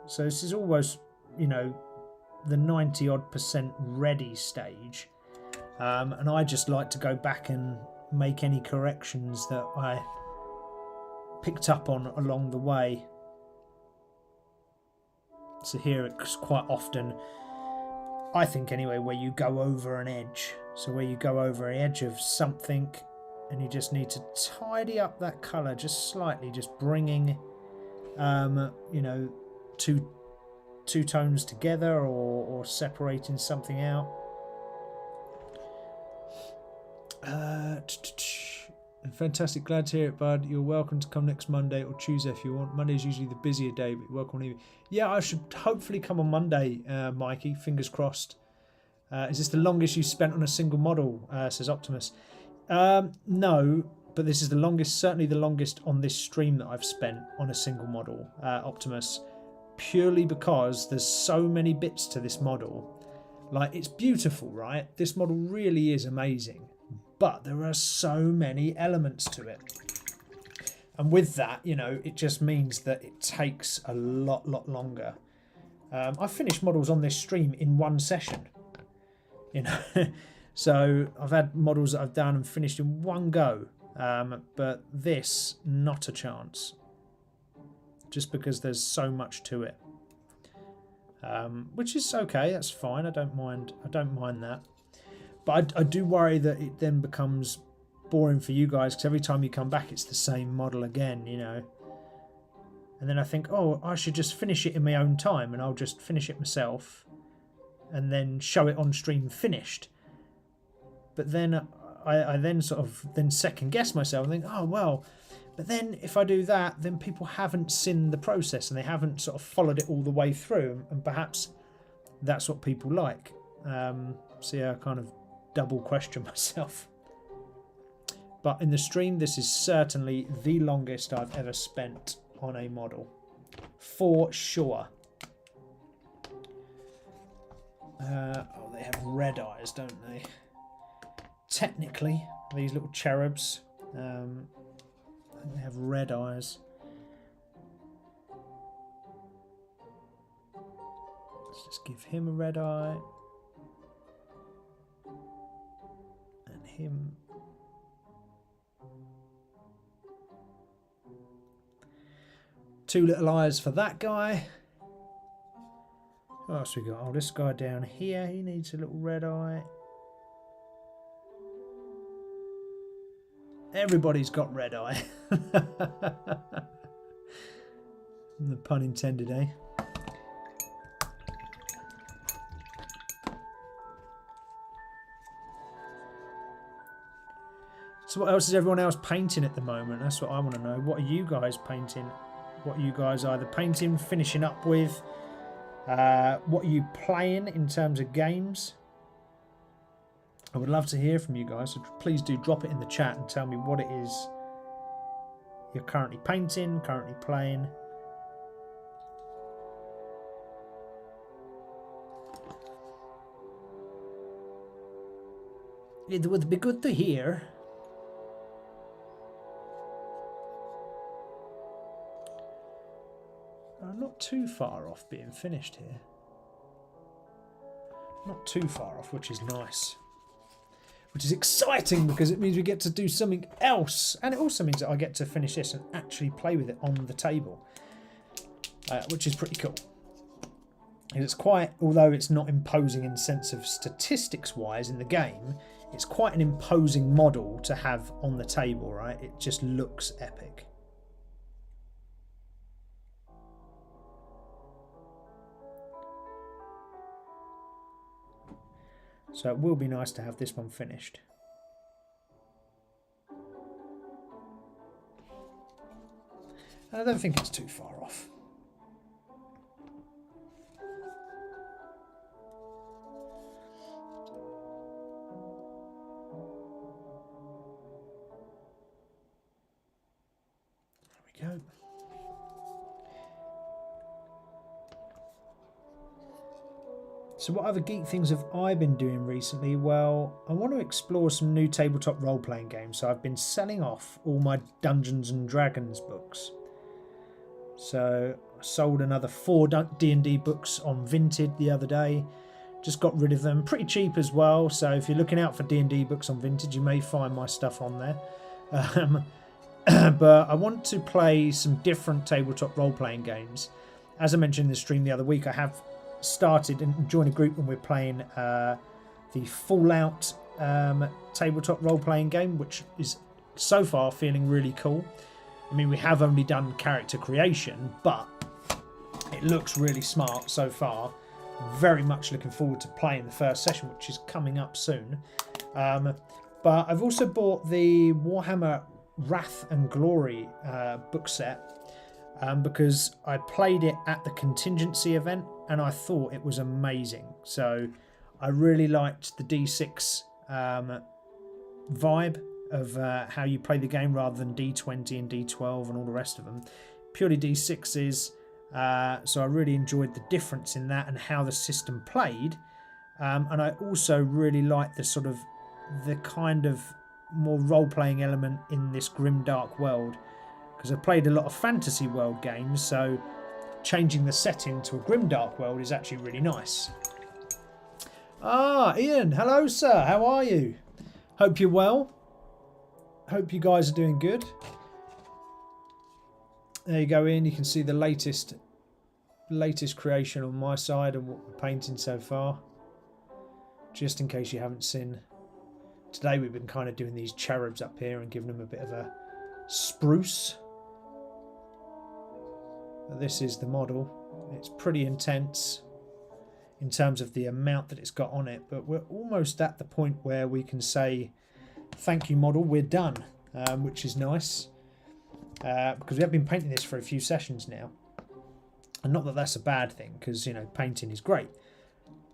So this is almost, you know, the 90% ready stage, and I just like to go back and make any corrections that I picked up on along the way. So here it's quite often, I think anyway, where you go over an edge. So where you go over an edge of something and you just need to tidy up that colour just slightly, just bringing, you know, two tones together, or separating something out. Fantastic, glad to hear it, bud. You're welcome to come next Monday or Tuesday if you want. Monday's usually the busier day, but you're welcome on. Yeah, I should hopefully come on Monday, Mikey, fingers crossed. Is this the longest you spent on a single model, says Optimus? No, but this is the longest, certainly the longest on this stream that I've spent on a single model, Optimus, purely because there's so many bits to this model. Like, it's beautiful, right? This model really is amazing, but there are so many elements to it. And with that, you know, it just means that it takes a lot longer. I've finished models on this stream in one session, you know. So I've had models that I've done and finished in one go, but this, not a chance, just because there's so much to it, which is okay. That's fine. I don't mind that, but I do worry that it then becomes boring for you guys, because every time you come back it's the same model again, you know. And then I think, oh, I should just finish it in my own time, and I'll just finish it myself and then show it on stream finished. But then I then sort of second guess myself and think, oh well, but then if I do that, then people haven't seen the process and they haven't sort of followed it all the way through, and perhaps that's what people like. So yeah, I kind of double question myself. But in the stream, this is certainly the longest I've ever spent on a model, for sure. Oh, they have red eyes, don't they? Technically, these little cherubs, they have red eyes. Let's just give him a red eye. And him 2 little eyes for that guy. What else we got? Oh, this guy down here, he needs a little red eye. Everybody's got red eye. The pun intended, eh? So what else is everyone else painting at the moment? That's what I want to know. What are you guys painting? What are you guys either painting, finishing up with? What are you playing in terms of games? I would love to hear from you guys, so please do drop it in the chat and tell me what it is you're currently painting, currently playing. It would be good to hear. I'm not too far off being finished here. Not too far off, which is nice. Which is exciting because it means we get to do something else. And it also means that I get to finish this and actually play with it on the table. Which is pretty cool. And it's quite, although it's not imposing in the sense of statistics-wise in the game, it's quite an imposing model to have on the table, right? It just looks epic. So it will be nice to have this one finished. And I don't think it's too far off. There we go. So what other geek things have I been doing recently? Well, I want to explore some new tabletop role-playing games. So I've been selling off all my Dungeons and Dragons books. So I sold another 4 D&D books on Vinted the other day. Just got rid of them. Pretty cheap as well. So if you're looking out for D&D books on Vinted, you may find my stuff on there. But I want to play some different tabletop role-playing games. As I mentioned in the stream the other week, I have started and joined a group and we're playing the Fallout tabletop role-playing game, which is so far feeling really cool. I mean, we have only done character creation, but it looks really smart so far. Very much looking forward to playing the first session, which is coming up soon. But I've also bought the Warhammer Wrath and Glory book set because I played it at the contingency event and I thought it was amazing. So I really liked the D6 vibe of how you play the game rather than D20 and D12 and all the rest of them. Purely D6s. So I really enjoyed the difference in that and how the system played. And I also really liked the kind of more role-playing element in this grim dark world, because I've played a lot of fantasy world games, so changing the setting to a grim dark world is actually really nice. Ian, hello sir, how are you? Hope you're well. Hope you guys are doing good. There you go, Ian. You can see the latest creation on my side and what we're painting so far, just in case you haven't seen. Today we've been kind of doing these cherubs up here and giving them a bit of a spruce. This is the model. It's pretty intense in terms of the amount that it's got on it, but we're almost at the point where we can say, thank you model, we're done, which is nice, because we have been painting this for a few sessions now. And not that that's a bad thing, because, you know, painting is great,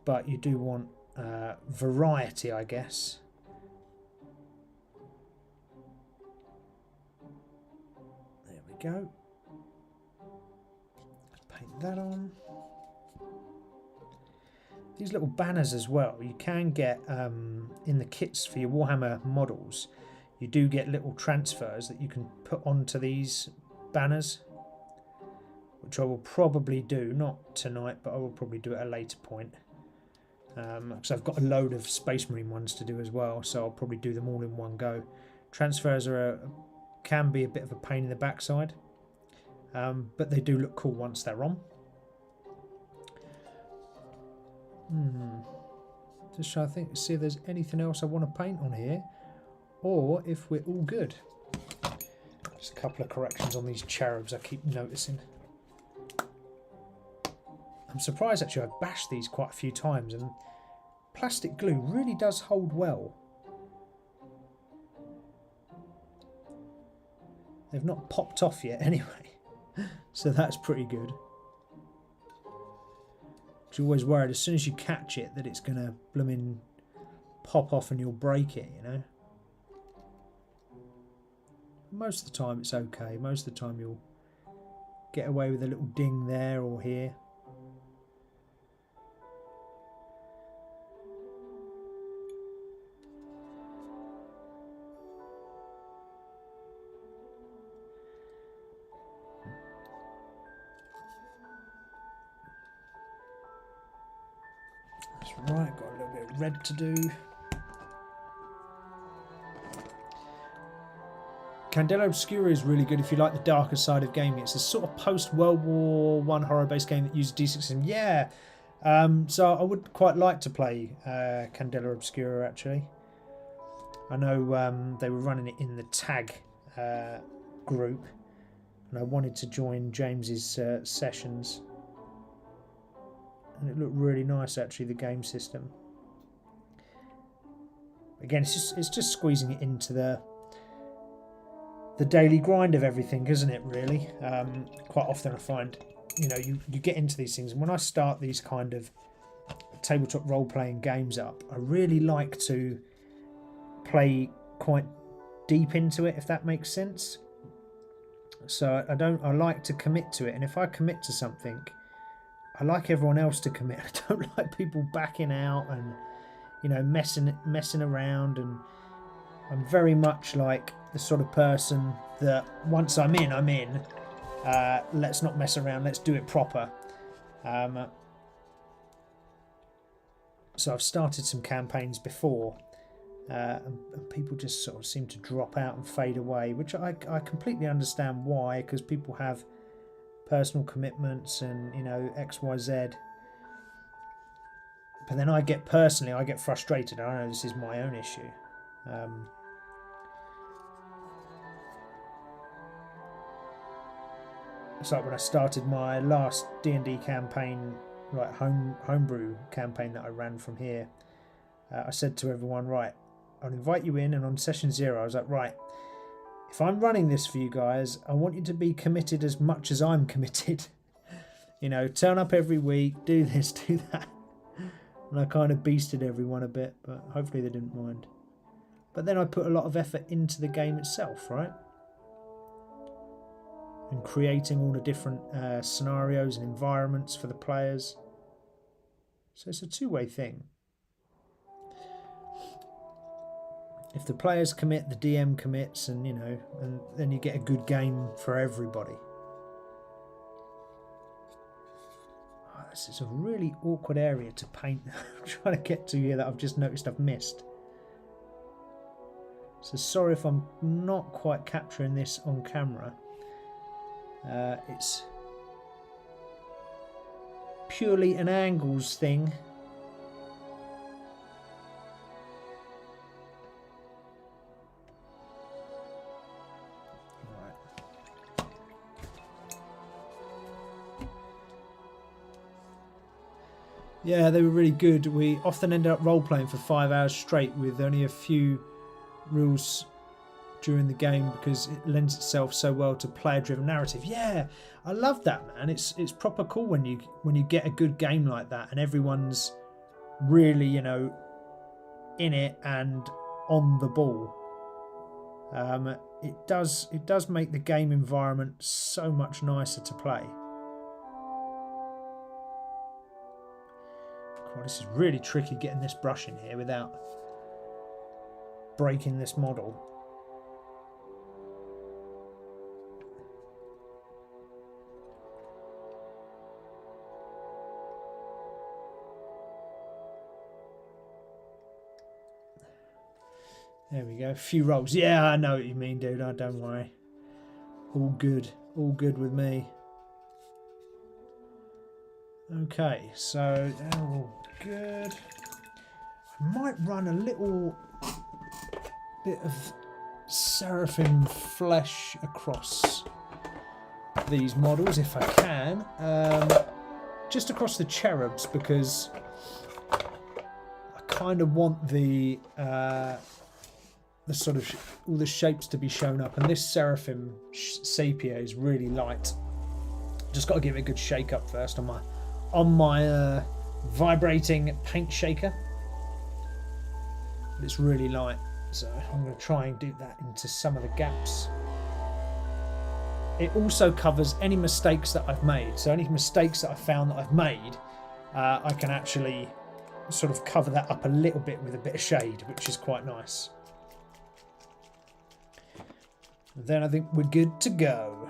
but you do want variety, I guess. There we go. Let's paint that on. These little banners as well, you can get in the kits for your Warhammer models. You do get little transfers that you can put onto these banners, which I will probably do, not tonight, but I will probably do at a later point. Because I've got a load of Space Marine ones to do as well, so I'll probably do them all in one go. Transfers can be a bit of a pain in the backside, but they do look cool once they're on. Just trying to think, see if there's anything else I want to paint on here, or if we're all good. Just a couple of corrections on these cherubs I keep noticing. I'm surprised actually I've bashed these quite a few times, and plastic glue really does hold well. They've not popped off yet anyway, so that's pretty good. You're always worried as soon as you catch it that it's going to blooming pop off and you'll break it, you know. Most of the time it's okay. Most of the time you'll get away with a little ding there or here. Right, got a little bit of red to do. Candela Obscura is really good if you like the darker side of gaming. It's a sort of post-World War I horror-based game that uses D6 system. Yeah, so I would quite like to play Candela Obscura, actually. I know they were running it in the tag group, and I wanted to join James's sessions. And it looked really nice, actually, the game system. Again, it's just squeezing it into the daily grind of everything, isn't it, really? Quite often I find, you know, you get into these things, and when I start these kind of tabletop role-playing games up, I really like to play quite deep into it, if that makes sense. So I like to commit to it, and if I commit to something, I like everyone else to commit. I don't like people backing out and, you know, messing around. And I'm very much like the sort of person that once I'm in, I'm in. Let's not mess around. Let's do it proper. So I've started some campaigns before, and people just sort of seem to drop out and fade away, which I completely understand why, because people have personal commitments and, you know, XYZ. But then I get frustrated. I know this is my own issue. It's like when I started my last D&D campaign, like homebrew campaign that I ran from here. I said to everyone, right, I'll invite you in, and on session 0 I was like, right, if I'm running this for you guys, I want you to be committed as much as I'm committed. You know, turn up every week, do this, do that. And I kind of beasted everyone a bit, but hopefully they didn't mind. But then I put a lot of effort into the game itself, right? And creating all the different scenarios and environments for the players. So it's a two-way thing. If the players commit, the DM commits, and, you know, and then you get a good game for everybody. Oh, this is a really awkward area to paint. I'm trying to get to here that I've just noticed I've missed. So sorry if I'm not quite capturing this on camera. It's purely an angles thing. Yeah, they were really good. We often ended up role-playing for 5 hours straight with only a few rules during the game because it lends itself so well to player-driven narrative. Yeah, I love that, man. It's proper cool when you get a good game like that and everyone's really, you know, in it and on the ball. It does make the game environment so much nicer to play. God, this is really tricky getting this brush in here without breaking this model. There we go, a few rolls. Yeah, I know what you mean, dude. Don't worry. All good. All good with me. Okay, so they're all good. I might run a little bit of seraphim flesh across these models if I can. Just across the cherubs, because I kind of want the sort of all the shapes to be shown up, and this seraphim sepia is really light. Just got to give it a good shake up first on my vibrating paint shaker. But it's really light, so I'm going to try and do that into some of the gaps. It also covers any mistakes that I've made. So any mistakes that I found that I've made, I can actually sort of cover that up a little bit with a bit of shade, which is quite nice. Then I think we're good to go.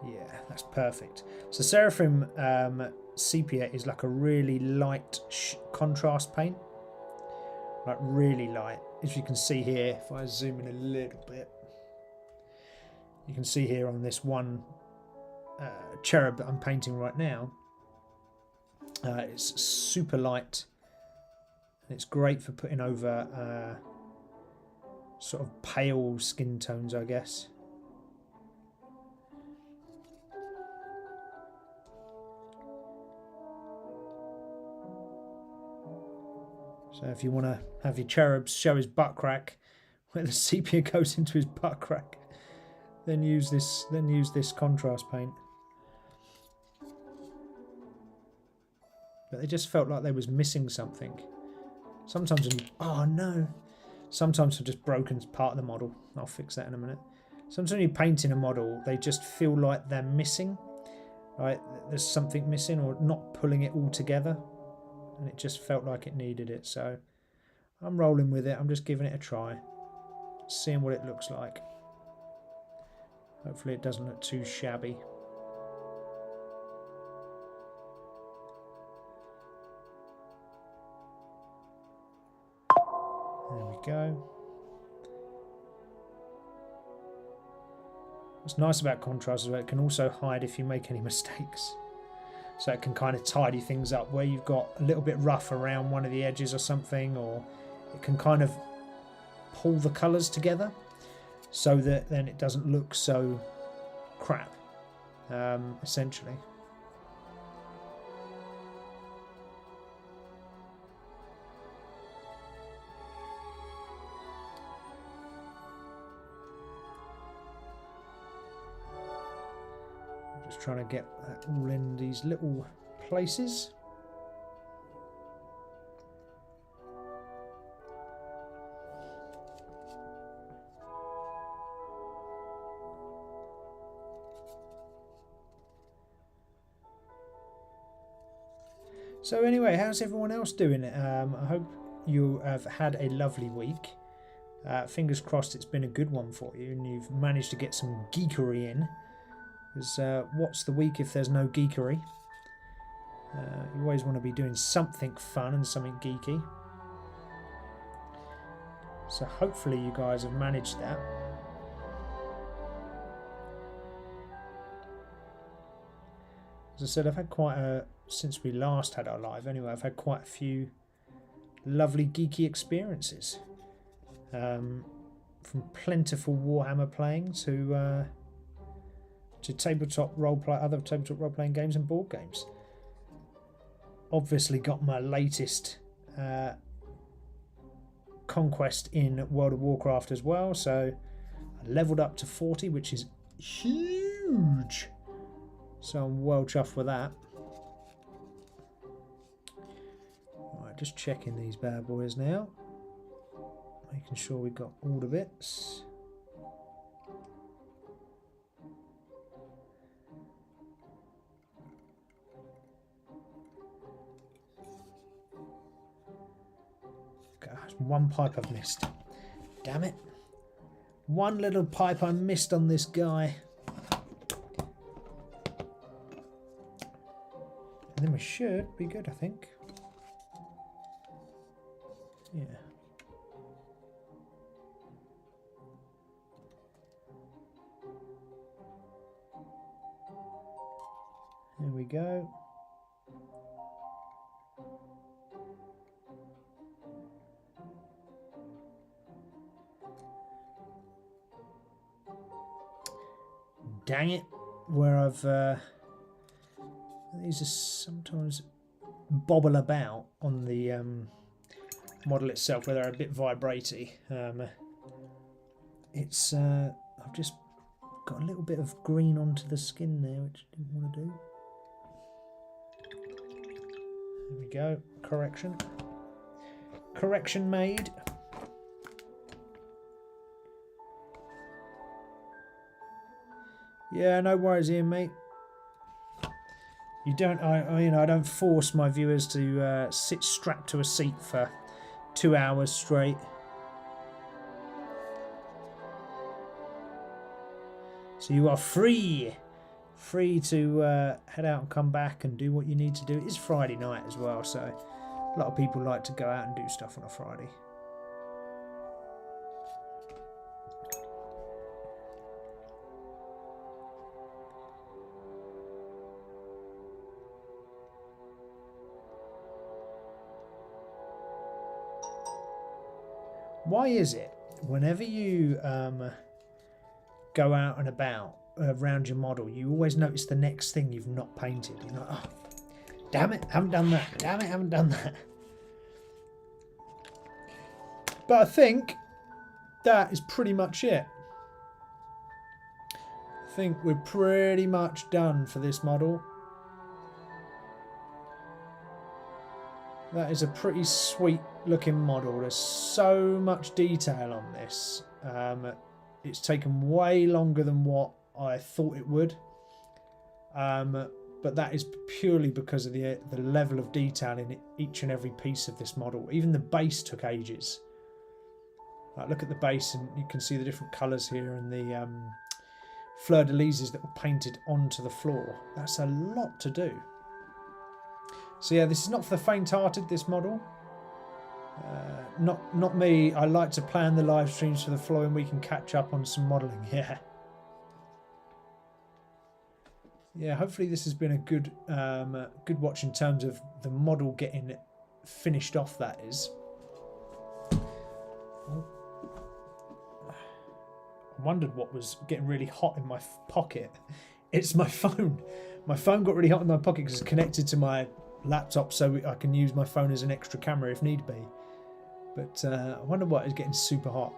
Yeah, that's perfect. So Seraphim Sepia is like a really light contrast paint. Like really light. As you can see here, if I zoom in a little bit, you can see here on this one cherub that I'm painting right now, it's super light. And it's great for putting over sort of pale skin tones, I guess. So if you want to have your cherubs show his butt crack, where the sepia goes into his butt crack, then use this contrast paint. But they just felt like they was missing something. Sometimes when you, oh no, sometimes I've just broken part of the model. I'll fix that in a minute. Sometimes when you're painting a model, they just feel like they're missing, right? There's something missing or not pulling it all together. And it just felt like it needed it, so I'm rolling with it. I'm just giving it a try, seeing what it looks like. Hopefully it doesn't look too shabby. There we go. What's nice about contrast is that it can also hide if you make any mistakes. So it can kind of tidy things up where you've got a little bit rough around one of the edges or something, or it can kind of pull the colours together so that then it doesn't look so crap, essentially. Just trying to get that all in these little places. So anyway, how's everyone else doing? I hope you have had a lovely week. Fingers crossed it's been a good one for you and you've managed to get some geekery in. Because what's the week if there's no geekery? You always want to be doing something fun and something geeky. So hopefully you guys have managed that. As I said, I've had quite a, since we last had our live anyway, I've had quite a few lovely geeky experiences. From plentiful Warhammer playing to tabletop roleplay, other tabletop role-playing games and board games. Obviously got my latest conquest in World of Warcraft as well, so I leveled up to 40, which is huge. So I'm well chuffed with that. Alright, just checking these bad boys now. Making sure we've got all the bits. Gosh, one pipe I've missed. Damn it. One little pipe I missed on this guy. And then we should be good, I think. Yeah. There we go. Dang it, where I've these are sometimes bobble about on the model itself, where they're a bit vibratey. It's I've just got a little bit of green onto the skin there, which I didn't want to do. There we go, correction. Correction made. Yeah, no worries, Ian, mate. You don't, I don't force my viewers to sit strapped to a seat for 2 hours straight. So you are free to head out and come back and do what you need to do. It's Friday night as well, so a lot of people like to go out and do stuff on a Friday. Why is it whenever you go out and about around your model, you always notice the next thing you've not painted? You're like, oh, damn it, haven't done that. Damn it, haven't done that. But I think that is pretty much it. I think we're pretty much done for this model. That is a pretty sweet looking model. There's so much detail on this. It's taken way longer than what I thought it would. But that is purely because of the level of detail in each and every piece of this model. Even the base took ages. Look at the base and you can see the different colours here and the fleur-de-lises that were painted onto the floor. That's a lot to do. So yeah, this is not for the faint-hearted, this model. Not me. I like to plan the live streams for the following week and catch up on some modelling. Yeah. Yeah, hopefully this has been a good good watch in terms of the model getting finished off, that is. Oh. I wondered what was getting really hot in my pocket. It's my phone. My phone got really hot in my pocket because it's connected to my laptop, so I can use my phone as an extra camera if need be. But I wonder what is getting super hot.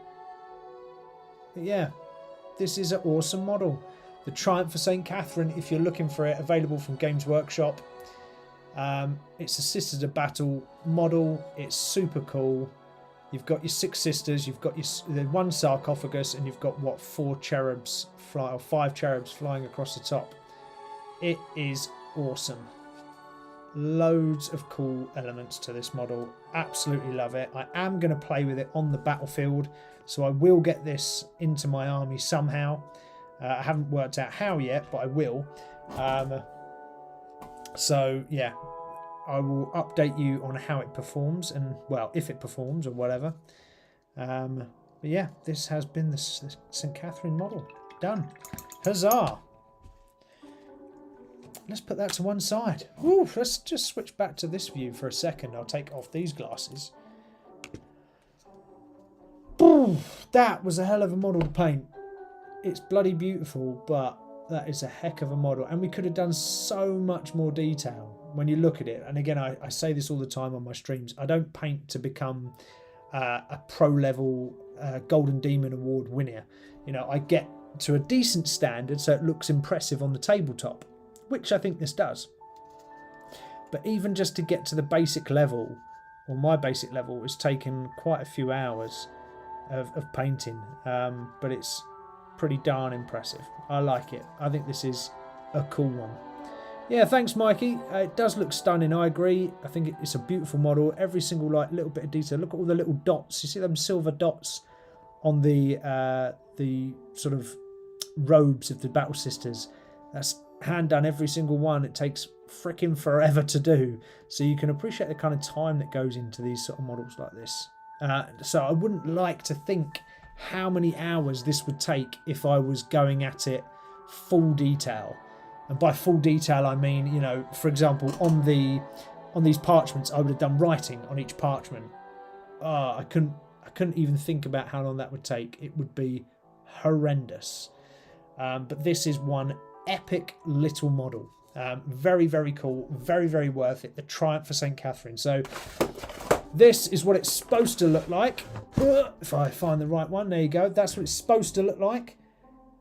But yeah, this is an awesome model. The Triumph for St. Catherine, if you're looking for it, available from Games Workshop. It's a Sisters of Battle model. It's super cool. You've got your 6 sisters, you've got the 1 sarcophagus, and you've got, what, 4 cherubs or 5 cherubs flying across the top. It is awesome. Loads of cool elements to this model. Absolutely love it. I am going to play with it on the battlefield, so I will get this into my army somehow. I haven't worked out how yet, but I will. So yeah, I will update you on how it performs, and well, if it performs or whatever. But yeah, this has been the St. Catherine model. Done. Huzzah! Let's put that to one side. Ooh, let's just switch back to this view for a second. I'll take off these glasses. Ooh, that was a hell of a model to paint. It's bloody beautiful, but that is a heck of a model. And we could have done so much more detail when you look at it. And again, I say this all the time on my streams. I don't paint to become a pro-level Golden Demon Award winner. You know, I get to a decent standard so it looks impressive on the tabletop, which I think this does. But even just to get to the basic level, or my basic level, has taken quite a few hours of painting. But it's pretty darn impressive. I like it. I think this is a cool one. Yeah, thanks, Mikey. It does look stunning. I agree. I think it's a beautiful model. Every single little bit of detail. Look at all the little dots. You see them silver dots on the sort of robes of the Battle Sisters. That's hand done, every single one. It takes freaking forever to do. So you can appreciate the kind of time that goes into these sort of models like this. So I wouldn't like to think how many hours this would take if I was going at it full detail. And by full detail, I mean, you know, for example, on these parchments, I would have done writing on each parchment. I couldn't even think about how long that would take. It would be horrendous. But this is one epic little model. Very, very cool. Very, very worth it. The Triumph for St. Catherine. So this is what it's supposed to look like. If I find the right one, there you go. That's what it's supposed to look like.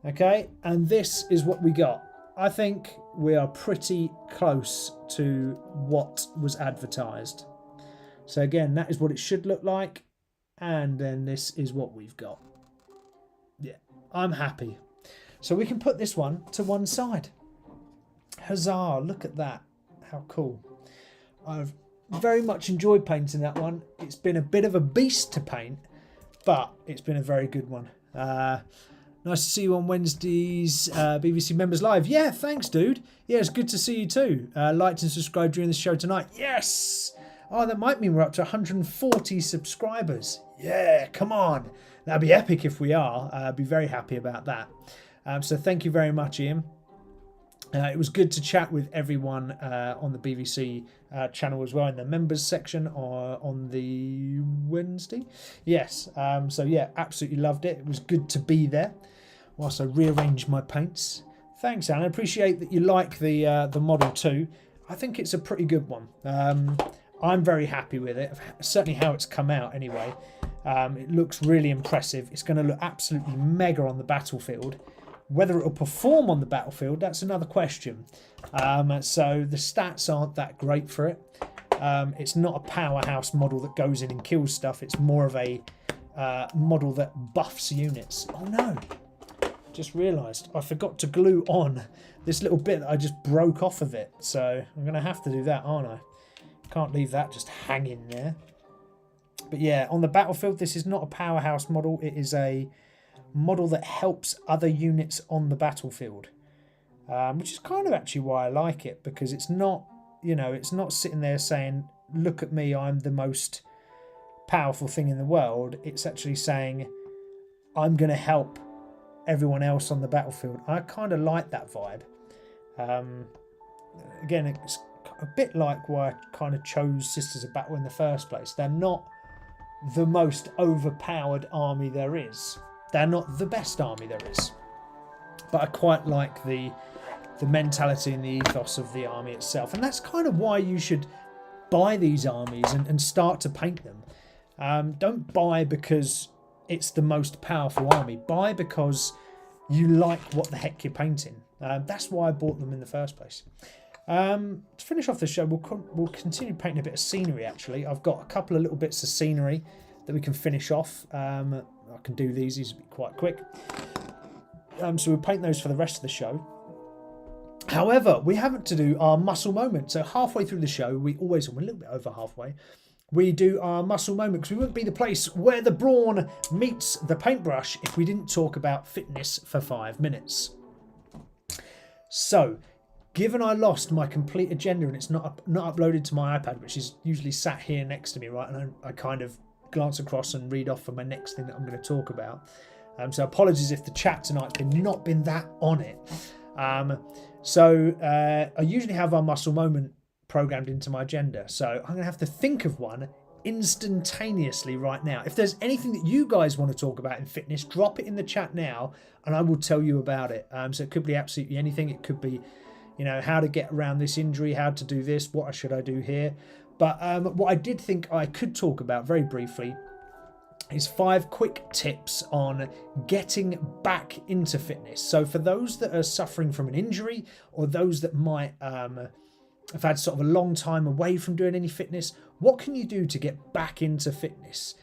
Okay, and this is what we got. I think we are pretty close to what was advertised. So again, that is what it should look like. And then this is what we've got. Yeah, I'm happy. So we can put this one to one side. Huzzah, look at that. How cool. I've very much enjoyed painting that one. It's been a bit of a beast to paint, but it's been a very good one. Nice to see you on Wednesdays, BBC Members Live. Yeah, thanks, dude. Yeah, it's good to see you too. Liked and subscribed during the show tonight. Yes! Oh, that might mean we're up to 140 subscribers. Yeah, come on. That'd be epic if we are. I'd be very happy about that. So thank you very much, Ian. It was good to chat with everyone on the BBC channel as well, in the members section on the Wednesday. Yes, so yeah, absolutely loved it. It was good to be there whilst I rearranged my paints. Thanks, Alan. I appreciate that you like the model too. I think it's a pretty good one. I'm very happy with it, certainly how it's come out anyway. It looks really impressive. It's going to look absolutely mega on the battlefield. Whether it'll perform on the battlefield, that's another question. So the stats aren't that great for it. It's not a powerhouse model that goes in and kills stuff. It's more of a model that buffs units. Oh no, just realised I forgot to glue on this little bit that I just broke off of it. So I'm going to have to do that, aren't I? Can't leave that just hanging there. But yeah, on the battlefield, this is not a powerhouse model. It is a model that helps other units on the battlefield, which is kind of actually why I like it, because it's not, you know, it's not sitting there saying, look at me, I'm the most powerful thing in the world. It's actually saying, I'm going to help everyone else on the battlefield. I kind of like that vibe. Again, it's a bit like why I kind of chose Sisters of Battle in the first place. They're not the most overpowered army there is. They're not the best army there is. But I quite like the mentality and the ethos of the army itself. And that's kind of why you should buy these armies and start to paint them. Don't buy because it's the most powerful army. Buy because you like what the heck you're painting. That's why I bought them in the first place. To finish off the show, we'll continue painting a bit of scenery, actually. I've got a couple of little bits of scenery that we can finish off. I can do these will be quite quick. So we'll paint those for the rest of the show. However, we haven't to do our muscle moment. So halfway through the show, we're a little bit over halfway, we do our muscle moment, because we wouldn't be the place where the brawn meets the paintbrush if we didn't talk about fitness for 5 minutes. So, given I lost my complete agenda and it's not uploaded to my iPad, which is usually sat here next to me, right, and I kind of glance across and read off for my next thing that I'm going to talk about. So apologies if the chat tonight's not been that on it. I usually have our muscle moment programmed into my agenda, so I'm going to have to think of one instantaneously right now. If there's anything that you guys want to talk about in fitness, drop it in the chat now and I will tell you about it. So it could be absolutely anything. It could be, you know, how to get around this injury, how to do this, what should I do here. But what I did think I could talk about very briefly is 5 quick tips on getting back into fitness. So for those that are suffering from an injury, or those that might have had sort of a long time away from doing any fitness, what can you do to get back into fitness?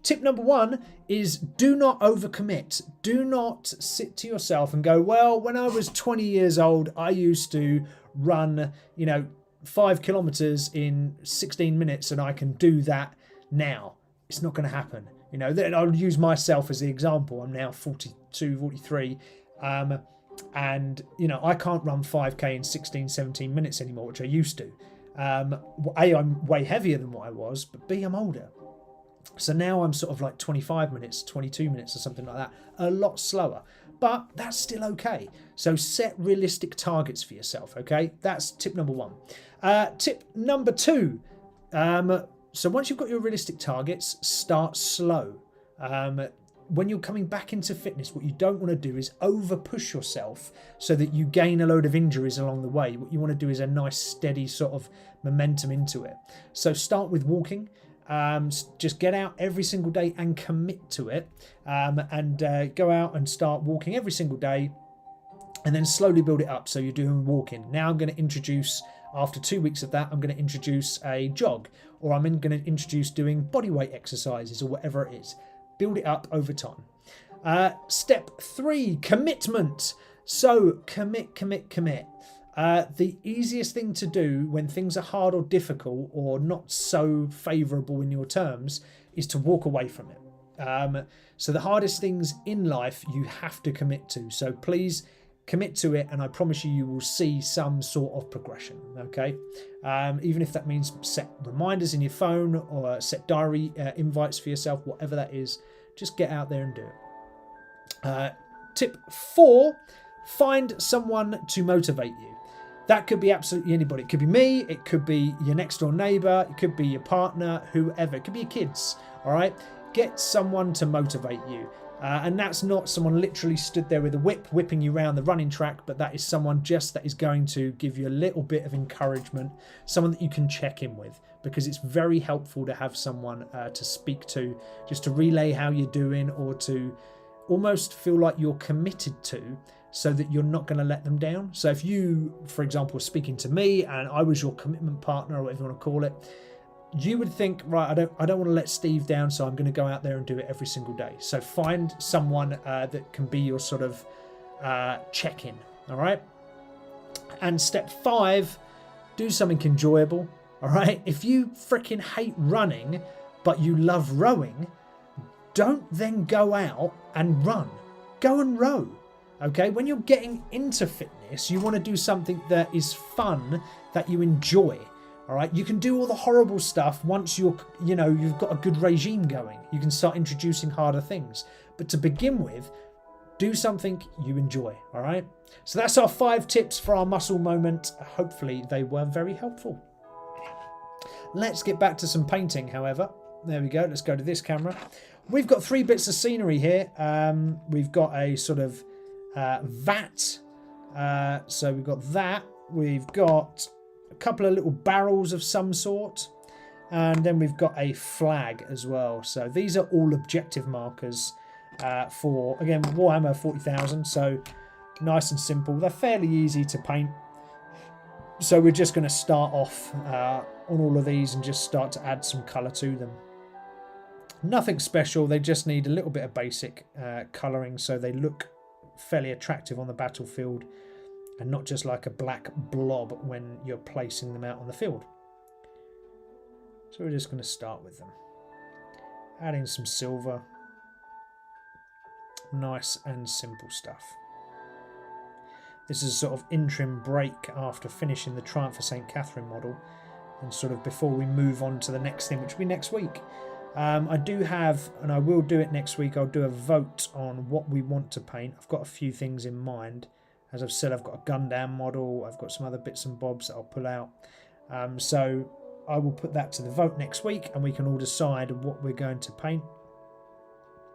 Tip number 1 is do not overcommit. Do not sit to yourself and go, well, when I was 20 years old, I used to run, 5 kilometers in 16 minutes and I can do that now. It's not going to happen. I'll use myself as the example. I'm now 42, 43. And, I can't run 5k in 16, 17 minutes anymore, which I used to. A, I'm way heavier than what I was, but B, I'm older. So now I'm sort of like 25 minutes, 22 minutes or something like that, a lot slower. But that's still okay. So set realistic targets for yourself, okay? That's tip number one. Tip number two. So once you've got your realistic targets, start slow. When you're coming back into fitness, what you don't want to do is over push yourself so that you gain a load of injuries along the way. What you want to do is a nice steady sort of momentum into it. So start with walking. Just get out every single day and commit to it, and go out and start walking every single day, and then slowly build it up. So you're doing walking. Now I'm going to introduce, after 2 weeks of that, I'm going to introduce a jog, or I'm going to introduce doing bodyweight exercises or whatever it is. Build it up over time. Step 3, commitment. So commit. The easiest thing to do when things are hard or difficult or not so favourable in your terms is to walk away from it. So the hardest things in life you have to commit to. So please commit to it, and I promise you will see some sort of progression. Okay, even if that means set reminders in your phone or set diary invites for yourself, whatever that is, just get out there and do it. Tip 4, find someone to motivate you. That could be absolutely anybody. It could be me, it could be your next door neighbour, it could be your partner, whoever. It could be your kids, all right? Get someone to motivate you. And that's not someone literally stood there with a whip whipping you around the running track, but that is someone just that is going to give you a little bit of encouragement, someone that you can check in with, because it's very helpful to have someone to speak to, just to relay how you're doing, or to almost feel like you're committed to, so that you're not going to let them down. So if you, for example, were speaking to me and I was your commitment partner, or whatever you want to call it, you would think, right, I don't want to let Steve down, so I'm going to go out there and do it every single day. So find someone that can be your sort of check-in, all right? And step 5, do something enjoyable, all right? If you freaking hate running, but you love rowing, don't then go out and run. Go and row. Okay, when you're getting into fitness, you want to do something that is fun, that you enjoy. All right, you can do all the horrible stuff once you've got a good regime going. You can start introducing harder things. But to begin with, do something you enjoy. All right. So that's our 5 tips for our muscle moment. Hopefully they were very helpful. Let's get back to some painting, however. There we go. Let's go to this camera. We've got 3 bits of scenery here. We've got a sort of vat. So we've got that. We've got a couple of little barrels of some sort, and then we've got a flag as well. So these are all objective markers for, again, Warhammer 40,000. So nice and simple. They're fairly easy to paint. So we're just going to start off on all of these and just start to add some colour to them. Nothing special. They just need a little bit of basic colouring so they look fairly attractive on the battlefield, and not just like a black blob when you're placing them out on the field. So we're just going to start with them. Adding some silver. Nice and simple stuff. This is a sort of interim break after finishing the Triumph for St. Catherine model, and sort of before we move on to the next thing, which will be next week. I do have, and I will do it next week, I'll do a vote on what we want to paint. I've got a few things in mind. As I've said, I've got a Gundam model, I've got some other bits and bobs that I'll pull out. So I will put that to the vote next week, and we can all decide what we're going to paint,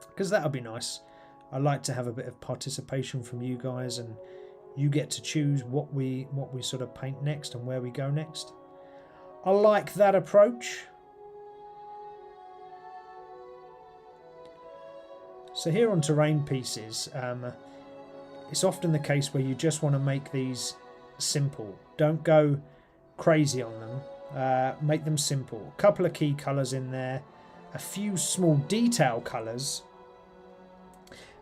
because that'll be nice. I like to have a bit of participation from you guys, and you get to choose what we sort of paint next and where we go next. I like that approach. So here on terrain pieces, it's often the case where you just want to make these simple. Don't go crazy on them. Make them simple. A couple of key colours in there, a few small detail colours,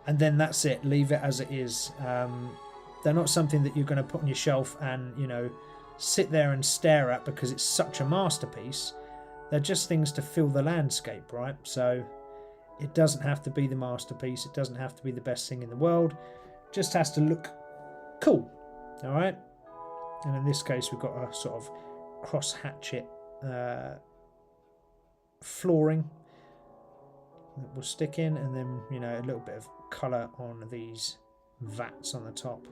and then that's it. Leave it as it is. They're not something that you're going to put on your shelf and, sit there and stare at because it's such a masterpiece. They're just things to fill the landscape, right? So it doesn't have to be the masterpiece. It doesn't have to be the best thing in the world. It just has to look cool, all right? And in this case, we've got a sort of cross hatchet flooring. that will stick in, and then, you know, a little bit of colour on these vats on the top.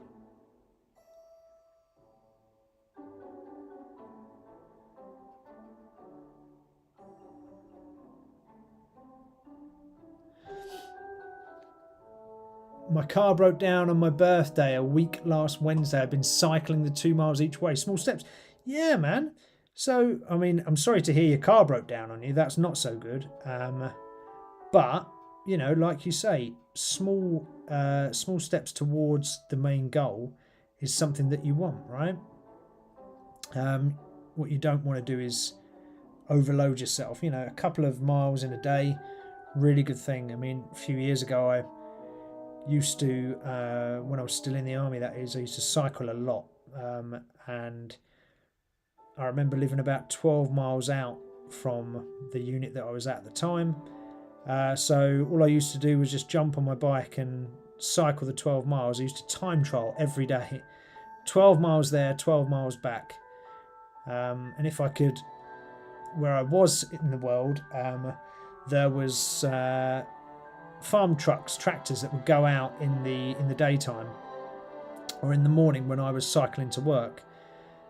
My car broke down on my birthday a week last Wednesday. I've been cycling the 2 miles each way. Small steps. Yeah, man. So, I mean, I'm sorry to hear your car broke down on you. That's not so good. But, you know, like you say, small steps towards the main goal is something that you want, right? What you don't want to do is overload yourself. You know, a couple of miles in a day, really good thing. I mean, a few years ago, I used to, when I was still in the army, that is, I used to cycle a lot. And I remember living about 12 miles out from the unit that I was at the time. So all I used to do was just jump on my bike and cycle the 12 miles. I used to time trial every day. 12 miles there, 12 miles back. And if I could, where I was in the world, there was farm trucks, tractors that would go out in the daytime or in the morning when I was cycling to work.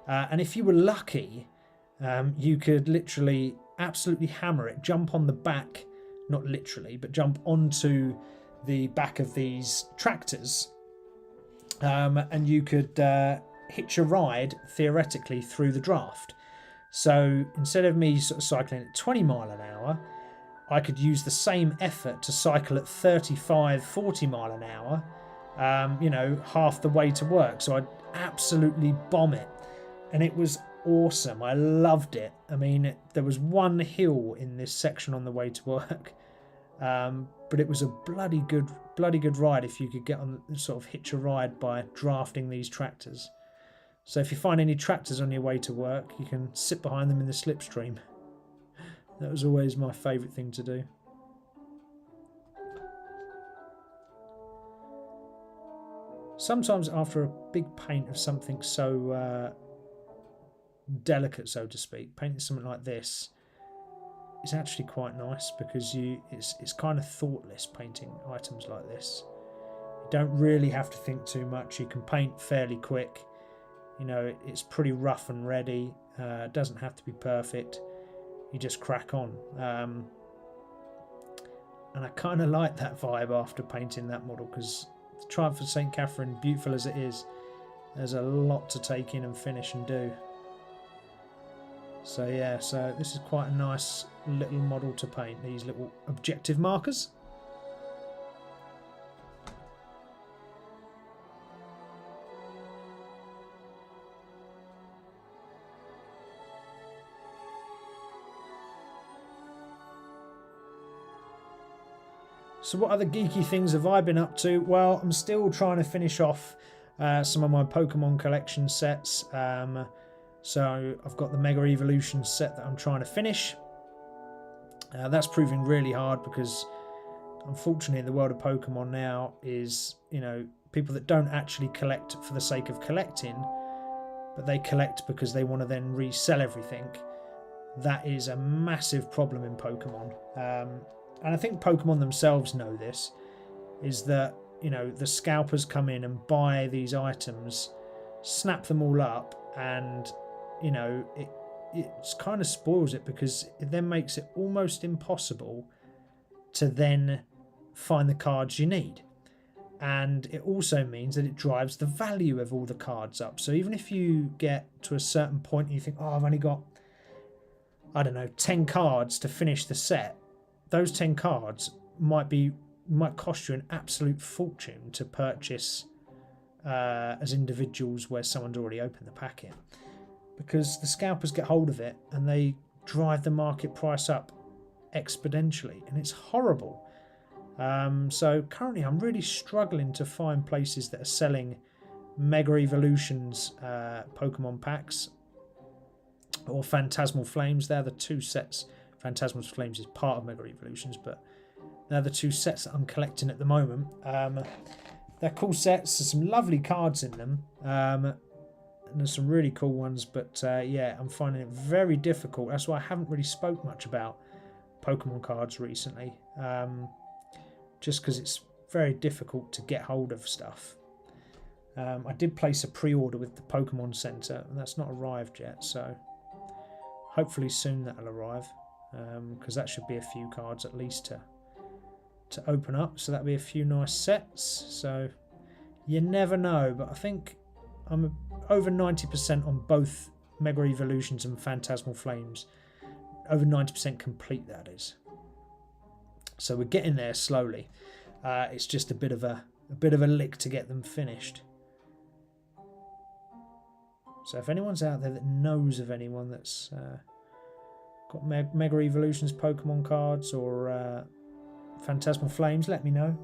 And if you were lucky, you could literally absolutely hammer it, jump on the back, not literally, but jump onto the back of these tractors, and you could hitch a ride, theoretically, through the draft. So instead of me sort of cycling at 20 mile an hour, I could use the same effort to cycle at 35, 40 mile an hour, you know, half the way to work. So I'd absolutely bomb it. And it was awesome. I loved it. I mean, there was one hill in this section on the way to work, but it was a bloody good ride if you could get on, sort of hitch a ride by drafting these tractors. So if you find any tractors on your way to work, you can sit behind them in the slipstream. That was always my favourite thing to do. Sometimes after a big paint of something so delicate, so to speak, painting something like this is actually quite nice, because it's kind of thoughtless painting items like this. You don't really have to think too much. You can paint fairly quick. You know, it's pretty rough and ready. It doesn't have to be perfect. You just crack on. And I kind of like that vibe after painting that model, because the Triumph of St. Catherine, beautiful as it is, there's a lot to take in and finish and do. So yeah, so this is quite a nice little model to paint, these little objective markers. So what other geeky things have I been up to? Well, I'm still trying to finish off some of my Pokemon collection sets. So I've got the Mega Evolution set that I'm trying to finish. That's proving really hard, because unfortunately the world of Pokemon now is, you know, people that don't actually collect for the sake of collecting, but they collect because they want to then resell everything. That is a massive problem in Pokemon. And I think Pokemon themselves know this, is that, you know, the scalpers come in and buy these items, snap them all up, and, you know, it kind of spoils it, because it then makes it almost impossible to then find the cards you need. And it also means that it drives the value of all the cards up. So even if you get to a certain point and you think, oh, I've only got, I don't know, 10 cards to finish the set, those 10 cards might cost you an absolute fortune to purchase as individuals where someone's already opened the packet, because the scalpers get hold of it and they drive the market price up exponentially, and it's horrible. So currently I'm really struggling to find places that are selling Mega Evolutions Pokemon packs or Phantasmal Flames. They're the two sets. Phantasmal Flames is part of Mega Evolutions, but they're the two sets that I'm collecting at the moment. They're cool sets. There's some lovely cards in them, and there's some really cool ones, but yeah, I'm finding it very difficult. That's why I haven't really spoke much about Pokemon cards recently, just because it's very difficult to get hold of stuff. I did place a pre-order with the Pokemon Center, and that's not arrived yet, so hopefully soon that'll arrive, because that should be a few cards at least to open up, so that'll be a few nice sets. So you never know, but I think I'm over 90% on both Mega Evolutions and Phantasmal Flames. Over 90% complete, that is. So we're getting there slowly. It's just a bit of a lick to get them finished. So if anyone's out there that knows of anyone that's got Mega Evolutions Pokemon cards or Phantasmal Flames, let me know.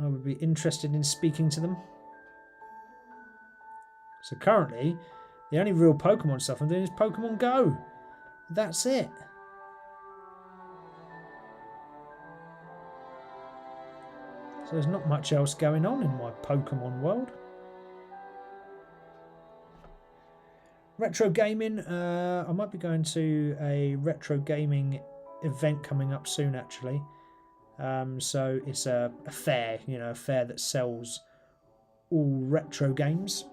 I would be interested in speaking to them. So currently, the only real Pokemon stuff I'm doing is Pokemon Go. That's it. So there's not much else going on in my Pokemon world. Retro gaming, I might be going to a retro gaming event coming up soon, actually. So it's a fair, a fair that sells all retro games.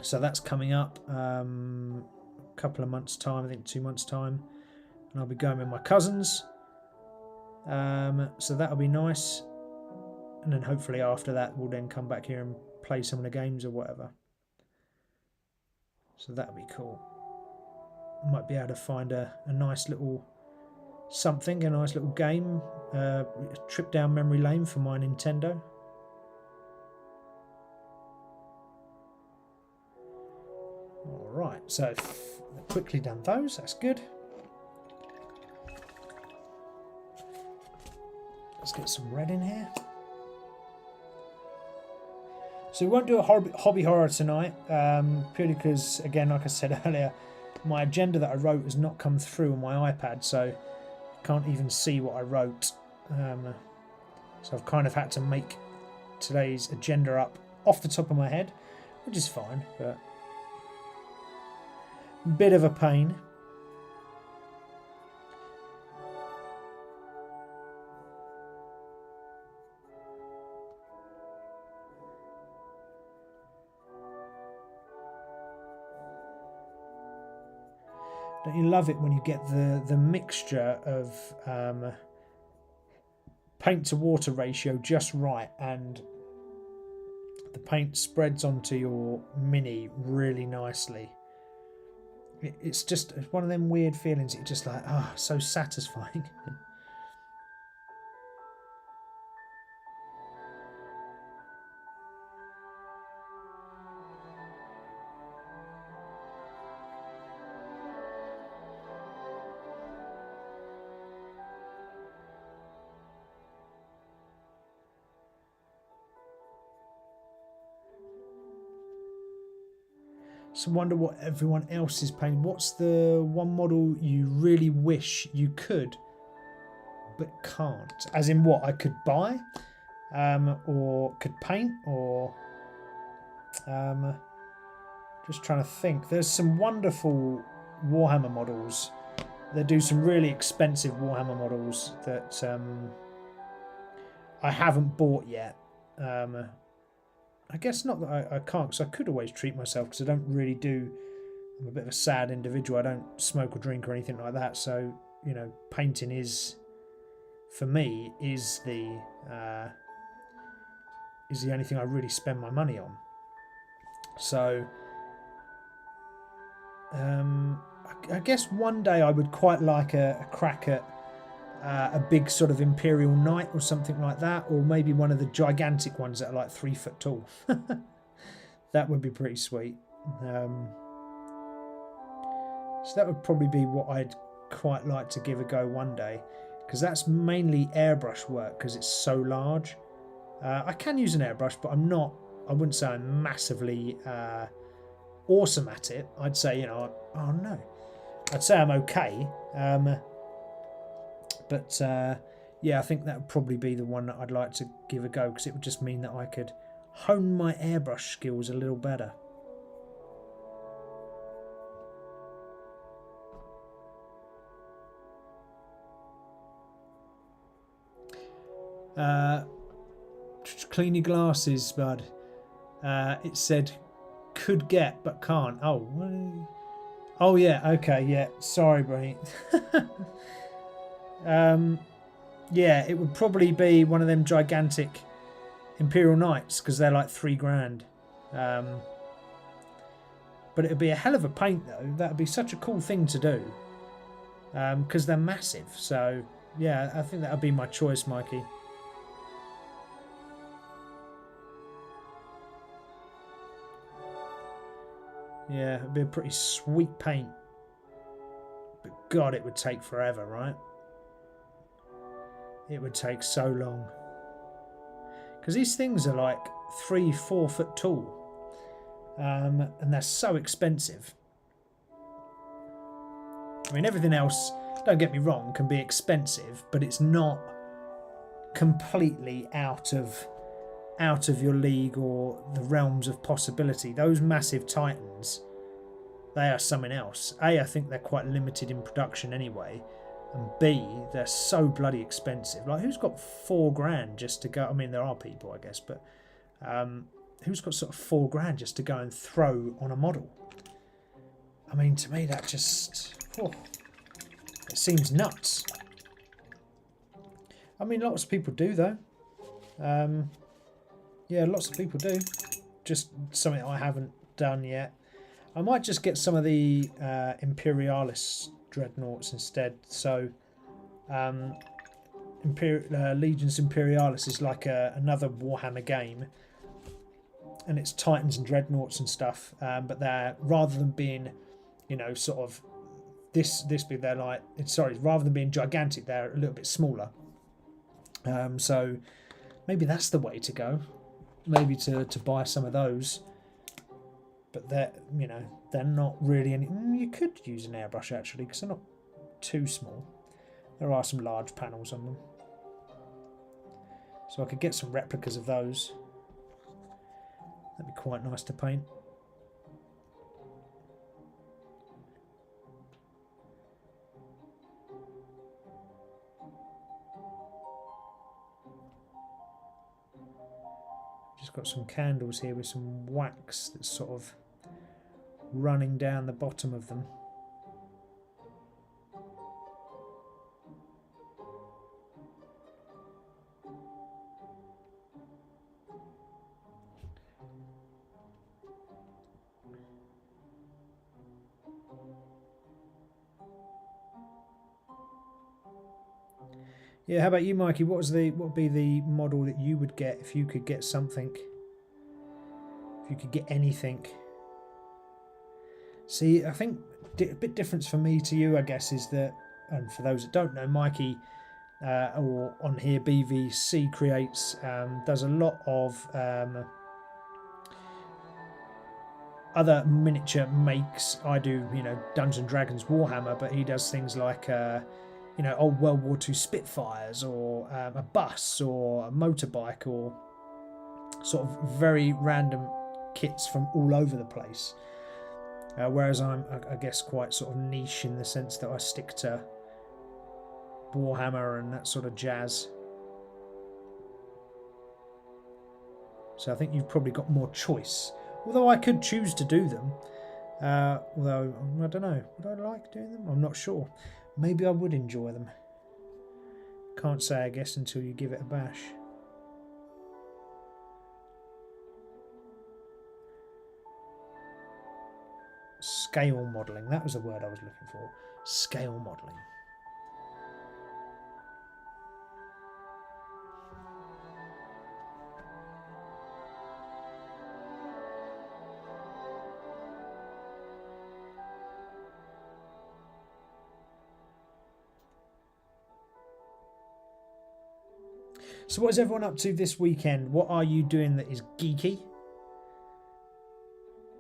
So that's coming up a couple of months' time, I think 2 months' time. And I'll be going with my cousins. So that'll be nice. And then hopefully after that, we'll then come back here and play some of the games or whatever. So that'll be cool. I might be able to find a nice little something, a nice little game, a trip down memory lane for my Nintendo. Alright, so quickly done those, that's good. Let's get some red in here. So we won't do a hobby horror tonight, purely because, again, like I said earlier, my agenda that I wrote has not come through on my iPad, so I can't even see what I wrote. So I've kind of had to make today's agenda up off the top of my head, which is fine, but a bit of a pain. Don't you love it when you get the mixture of paint to water ratio just right, and the paint spreads onto your Mini really nicely? It's just one of them weird feelings. It's just like, so satisfying. So wonder what everyone else is painting. What's the one model you really wish you could but can't? As in what I could buy, or could paint, or just trying to think. There's some wonderful Warhammer models. They do some really expensive Warhammer models that I haven't bought yet. I guess not that I can't, because I could always treat myself, because I don't really do. I'm a bit of a sad individual. I don't smoke or drink or anything like that. So, painting is, for me, is the only thing I really spend my money on. So, I guess one day I would quite like a crack at a big sort of Imperial Knight or something like that, or maybe one of the gigantic ones that are like 3 foot tall. That would be pretty sweet. So that would probably be what I'd quite like to give a go one day, because that's mainly airbrush work because it's so large. I can use an airbrush, but I wouldn't say I'm massively awesome at it. I'd say, I'd say I'm okay. But yeah, I think that would probably be the one that I'd like to give a go, because it would just mean that I could hone my airbrush skills a little better. Clean your glasses, bud. It said could get but can't. Oh yeah, okay, yeah. Sorry, Bree. Yeah, it would probably be one of them gigantic Imperial Knights because they're like £3 grand. But it would be a hell of a paint though. That would be such a cool thing to do because they're massive. So yeah, I think that would be my choice, Mikey. Yeah, it'd be a pretty sweet paint. But God, it would take forever, right? It would take so long. Because these things are like 3-4 foot tall. And they're so expensive. I mean, everything else, don't get me wrong, can be expensive, but it's not completely out of your league or the realms of possibility. Those massive titans, they are something else. A, I think they're quite limited in production anyway, and B, they're so bloody expensive. Like, who's got £4 grand just to go? I mean, there are people, I guess, but who's got sort of £4 grand just to go and throw on a model? I mean, to me, that just it seems nuts. I mean, lots of people do though. Yeah, lots of people do. Just something I haven't done yet. I might just get some of the Imperialis dreadnoughts instead. So, Legions Imperialis is like another Warhammer game, and it's Titans and dreadnoughts and stuff. But they're, rather than being, you know, sort of this big, they're like, rather than being gigantic, they're a little bit smaller. So maybe that's the way to go. Maybe to buy some of those. But they're, you know, they're not really any. You could use an airbrush actually, because they're not too small. There are some large panels on them, so I could get some replicas of those. That'd be quite nice to paint. Just got some candles here with some wax that's sort of running down the bottom of them. Yeah, how about you, Mikey? What would be the model that you would get if you could get something? If you could get anything? See, I think a bit difference for me to you, I guess, is that, and for those that don't know, Mikey, or on here, BVC creates, does a lot of other miniature makes. I do, you know, Dungeons & Dragons Warhammer, but he does things like you know, old World War II Spitfires, or a bus, or a motorbike, or sort of very random kits from all over the place. Whereas I'm, I guess, quite sort of niche in the sense that I stick to Warhammer and that sort of jazz. So I think you've probably got more choice. Although I could choose to do them. Although, I don't know, would I like doing them? I'm not sure. Maybe I would enjoy them. Can't say, I guess, until you give it a bash. Scale modelling. That was the word I was looking for. Scale modelling. So what is everyone up to this weekend? What are you doing that is geeky?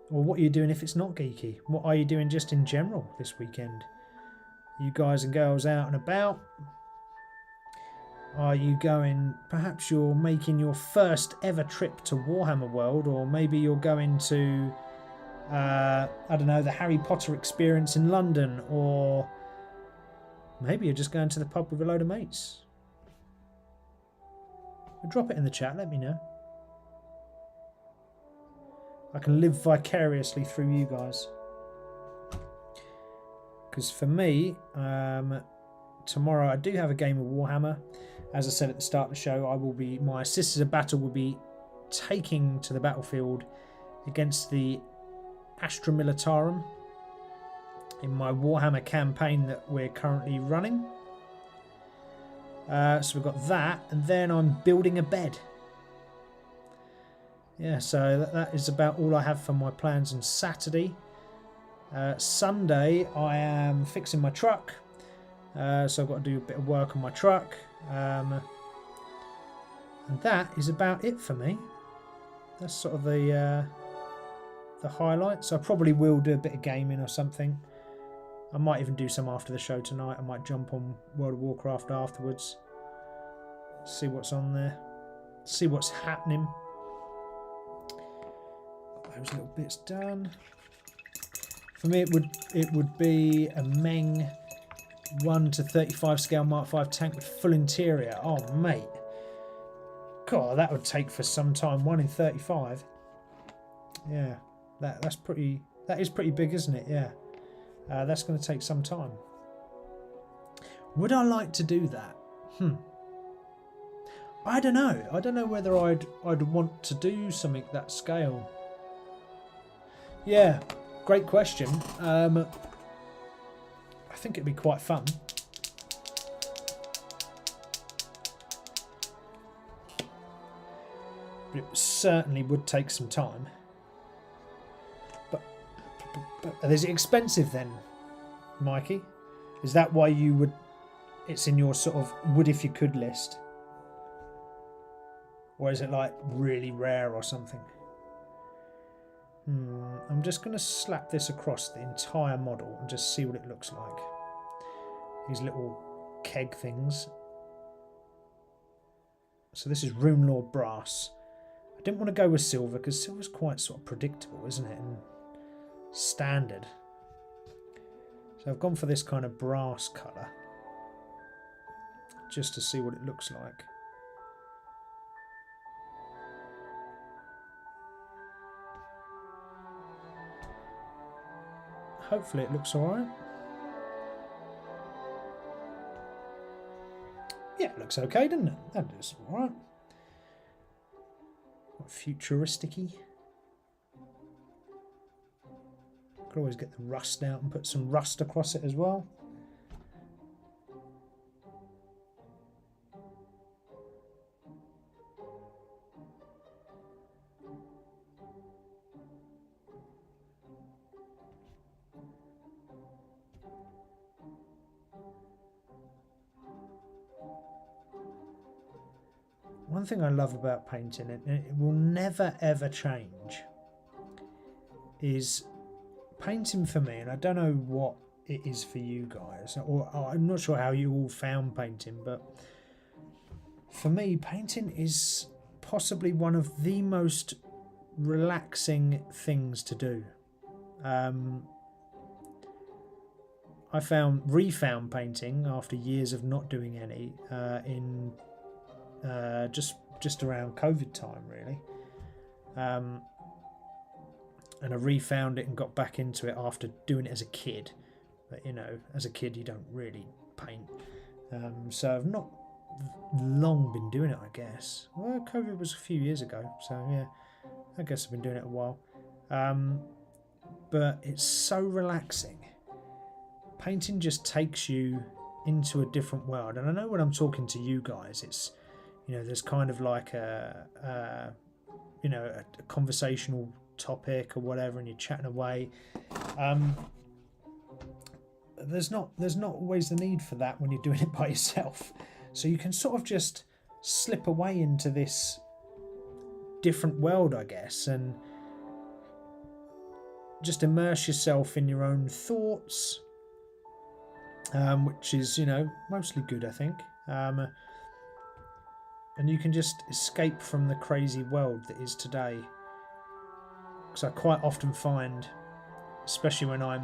Or what are you doing if it's not geeky? What are you doing just in general this weekend? You guys and girls out and about? Are you going, perhaps you're making your first ever trip to Warhammer World, or maybe you're going to, I don't know, the Harry Potter experience in London, or maybe you're just going to the pub with a load of mates. Drop it in the chat, let me know. I can live vicariously through you guys. Because for me, tomorrow I do have a game of Warhammer. As I said at the start of the show, my Sisters of Battle will be taking to the battlefield against the Astra Militarum in my Warhammer campaign that we're currently running. So we've got that, and then I'm building a bed. Yeah, so that is about all I have for my plans on Saturday. Sunday I am fixing my truck, so I've got to do a bit of work on my truck, and that is about it for me. That's sort of the highlights. I probably will do a bit of gaming or something. I might even do some after the show tonight. I might jump on World of Warcraft afterwards, see what's on there, see what's happening. Got those little bits done. For me, it would be a Meng 1 to 35 scale Mark 5 tank with full interior. Oh mate, God, that would take for some time. 1 in 35. Yeah, that is pretty big, isn't it? Yeah. That's going to take some time. Would I like to do that? I don't know. I don't know whether I'd want to do something that scale. Yeah, great question. I think it'd be quite fun. But it certainly would take some time. But is it expensive then, Mikey? Is that why you would? It's in your sort of would if you could list, or is it like really rare or something? I'm just going to slap this across the entire model and just see what it looks like. These little keg things. So this is Rune Lord brass. I didn't want to go with silver because silver's quite sort of predictable, isn't it? And standard. So I've gone for this kind of brass colour just to see what it looks like. Hopefully it looks alright. Yeah, it looks okay, doesn't it? That is alright. Futuristic-y. Could always get the rust out and put some rust across it as well. One thing I love about painting, and it will never ever change, is painting for me, and I don't know what it is for you guys, or I'm not sure how you all found painting, but for me, painting is possibly one of the most relaxing things to do. I refound painting after years of not doing any in just around COVID time, really. And I refound it and got back into it after doing it as a kid. But you know, as a kid you don't really paint. So I've not long been doing it, I guess. Well, COVID was a few years ago, so yeah, I guess I've been doing it a while. But it's so relaxing. Painting just takes you into a different world. And I know when I'm talking to you guys, it's, you know, there's kind of like a conversational topic or whatever, and you're chatting away. There's not always the need for that when you're doing it by yourself. So you can sort of just slip away into this different world, I guess, and just immerse yourself in your own thoughts, which is, you know, mostly good, I think. And you can just escape from the crazy world that is today. Because I quite often find, especially when I'm,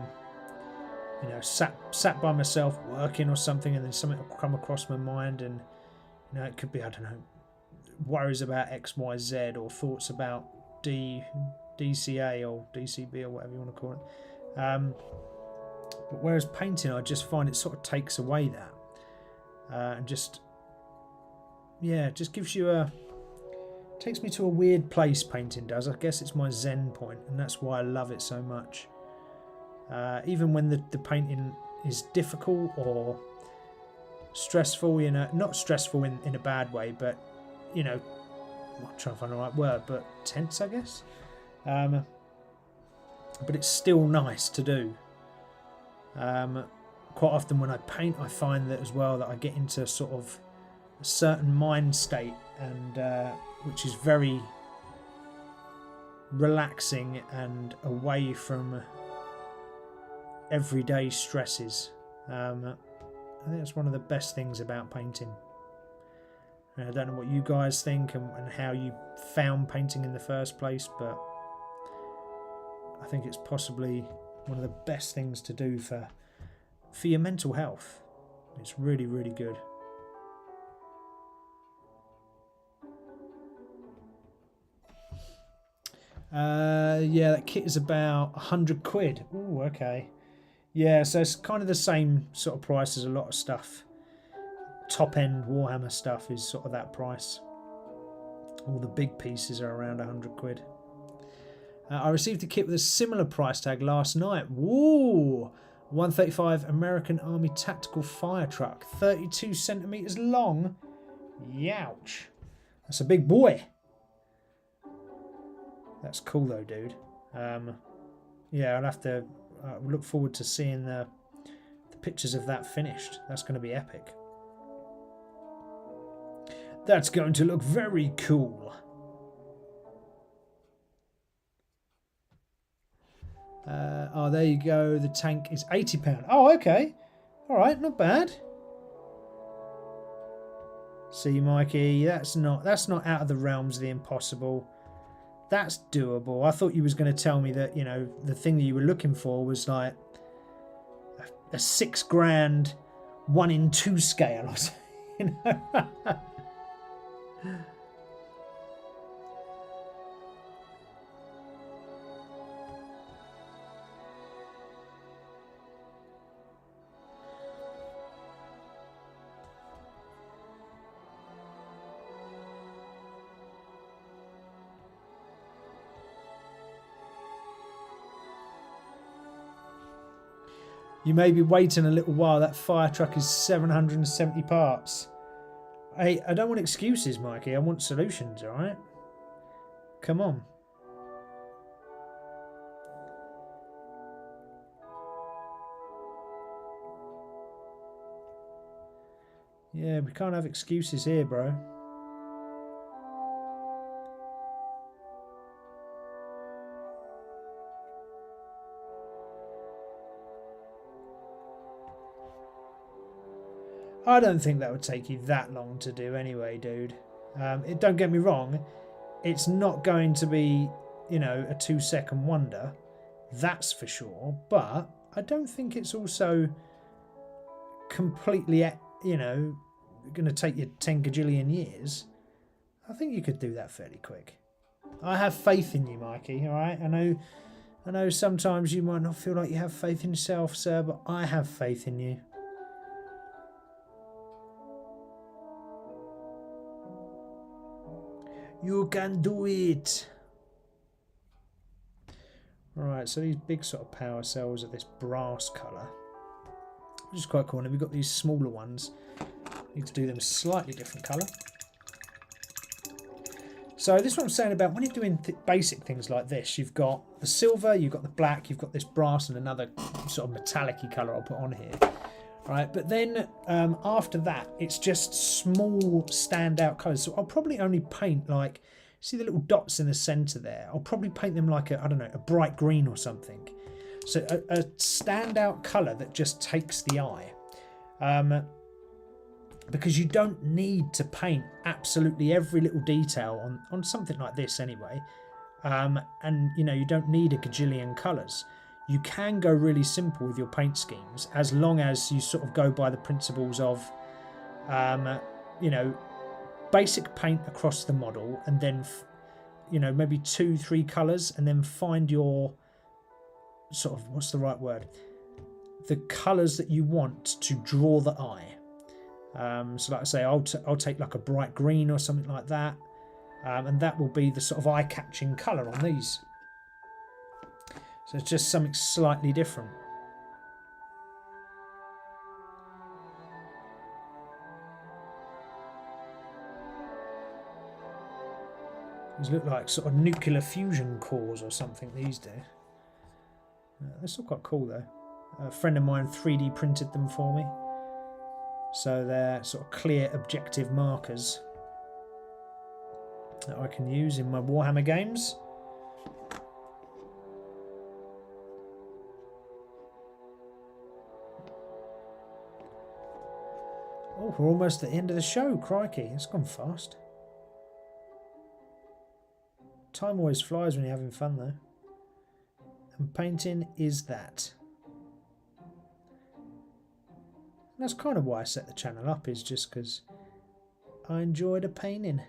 you know, sat by myself working or something, and then something will come across my mind, and you know, it could be, I don't know, worries about X, Y, Z, or thoughts about DCA or DCB or whatever you want to call it. But whereas painting, I just find it sort of takes away that, and just gives you takes me to a weird place. Painting does. I guess it's my zen point, and that's why I love it so much. Even when the painting is difficult or stressful, not stressful in a bad way, but I'm trying to find the right word, but tense, I guess. But it's still nice to do. Quite often when I paint, I find that as well that I get into sort of a certain mind state, and which is very relaxing and away from everyday stresses. I think that's one of the best things about painting. And I don't know what you guys think and how you found painting in the first place, but I think it's possibly one of the best things to do for your mental health. It's really, really good. Yeah, that kit is about £100. Ooh, okay. Yeah, so it's kind of the same sort of price as a lot of stuff. Top end Warhammer stuff is sort of that price. All the big pieces are around £100. I received a kit with a similar price tag last night. Woo! 135 American Army Tactical Fire Truck, 32 centimeters long. Youch! That's a big boy. That's cool though, dude. Yeah, I'll have to look forward to seeing the pictures of that finished. That's going to be epic. That's going to look very cool. Oh, there you go. The tank is £80. Oh, okay. All right, not bad. See, Mikey, that's not out of the realms of the impossible. That's doable. I thought you was going to tell me that, the thing that you were looking for was like a $6,000 1 in 2 scale or something. You may be waiting a little while. That fire truck is 770 parts. Hey, I don't want excuses, Mikey. I want solutions, alright? Come on. Yeah, we can't have excuses here, bro. I don't think that would take you that long to do anyway, dude. Don't get me wrong, it's not going to be, a 2-second wonder, that's for sure, but I don't think it's also completely, going to take you 10 gajillion years. I think you could do that fairly quick. I have faith in you, Mikey, alright? I know sometimes you might not feel like you have faith in yourself, sir, but I have faith in you. You can do it. Alright, so these big sort of power cells are this brass colour, which is quite cool. And we've got these smaller ones. Need to do them slightly different colour. So this is what I'm saying about when you're doing basic things like this. You've got the silver, you've got the black, you've got this brass and another sort of metallic-y colour I'll put on here. Right, but then after that, it's just small standout colours. So I'll probably only paint like, see the little dots in the centre there? I'll probably paint them like a bright green or something. So a standout colour that just takes the eye. Because you don't need to paint absolutely every little detail on something like this anyway. And, you don't need a gajillion colours. You can go really simple with your paint schemes as long as you sort of go by the principles of, basic paint across the model, and then you know, maybe 2-3 colours, and then find your sort of, what's the right word, the colours that you want to draw the eye. So like I say, I'll take like a bright green or something like that, and that will be the sort of eye-catching colour on these. So it's just something slightly different. These look like sort of nuclear fusion cores or something, these do. They're still quite cool though. A friend of mine 3D printed them for me. So they're sort of clear objective markers that I can use in my Warhammer games. Oh, we're almost at the end of the show, crikey, it's gone fast. Time always flies when you're having fun though. And painting is that. And that's kind of why I set the channel up, is just because I enjoy the painting.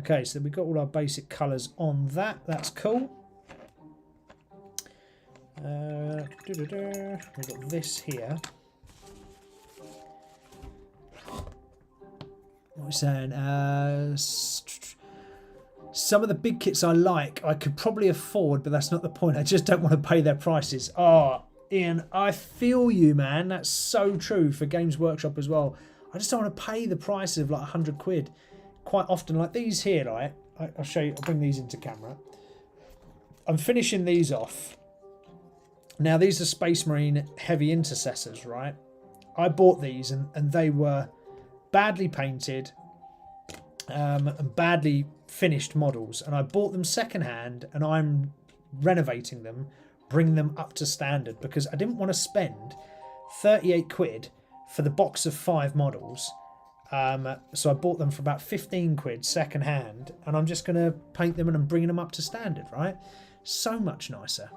Okay, so we've got all our basic colours on that. That's cool. We've got this here. What are we saying? Some of the big kits I like, I could probably afford, but that's not the point. I just don't want to pay their prices. Oh, Ian, I feel you, man. That's so true for Games Workshop as well. I just don't want to pay the prices of like 100 quid. Quite often, like these here, right? I'll show you. I'll bring these into camera. I'm finishing these off. Now, these are Space Marine Heavy Intercessors, right? I bought these and they were badly painted and badly finished models, and I bought them secondhand, and I'm renovating them, bringing them up to standard, because I didn't want to spend 38 quid for the box of 5 models. So I bought them for about 15 quid secondhand, and I'm just going to paint them and I'm bringing them up to standard, right? So much nicer.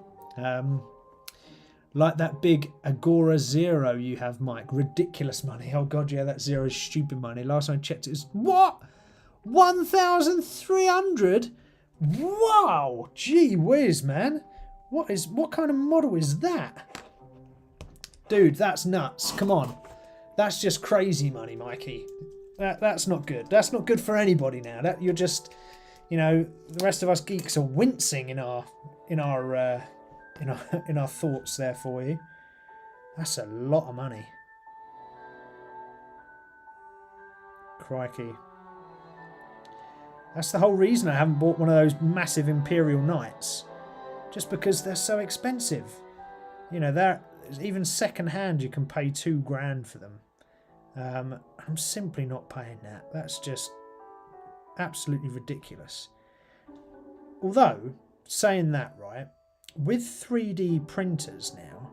Like that big Agora Zero you have, Mike. Ridiculous money. Oh god, yeah, that Zero is stupid money. Last time I checked it was, what? 1,300? Wow! Gee whiz, man. What kind of model is that? Dude, that's nuts. Come on. That's just crazy money, Mikey. That's not good. That's not good for anybody now. That you're just, you know, the rest of us geeks are wincing in our thoughts there for you. That's a lot of money. Crikey. That's the whole reason I haven't bought one of those massive Imperial Knights. Just because they're so expensive. You know, they're even second hand you can pay £2 for them. I'm simply not paying that. That's just absolutely ridiculous. Although, saying that, right, with 3D printers now,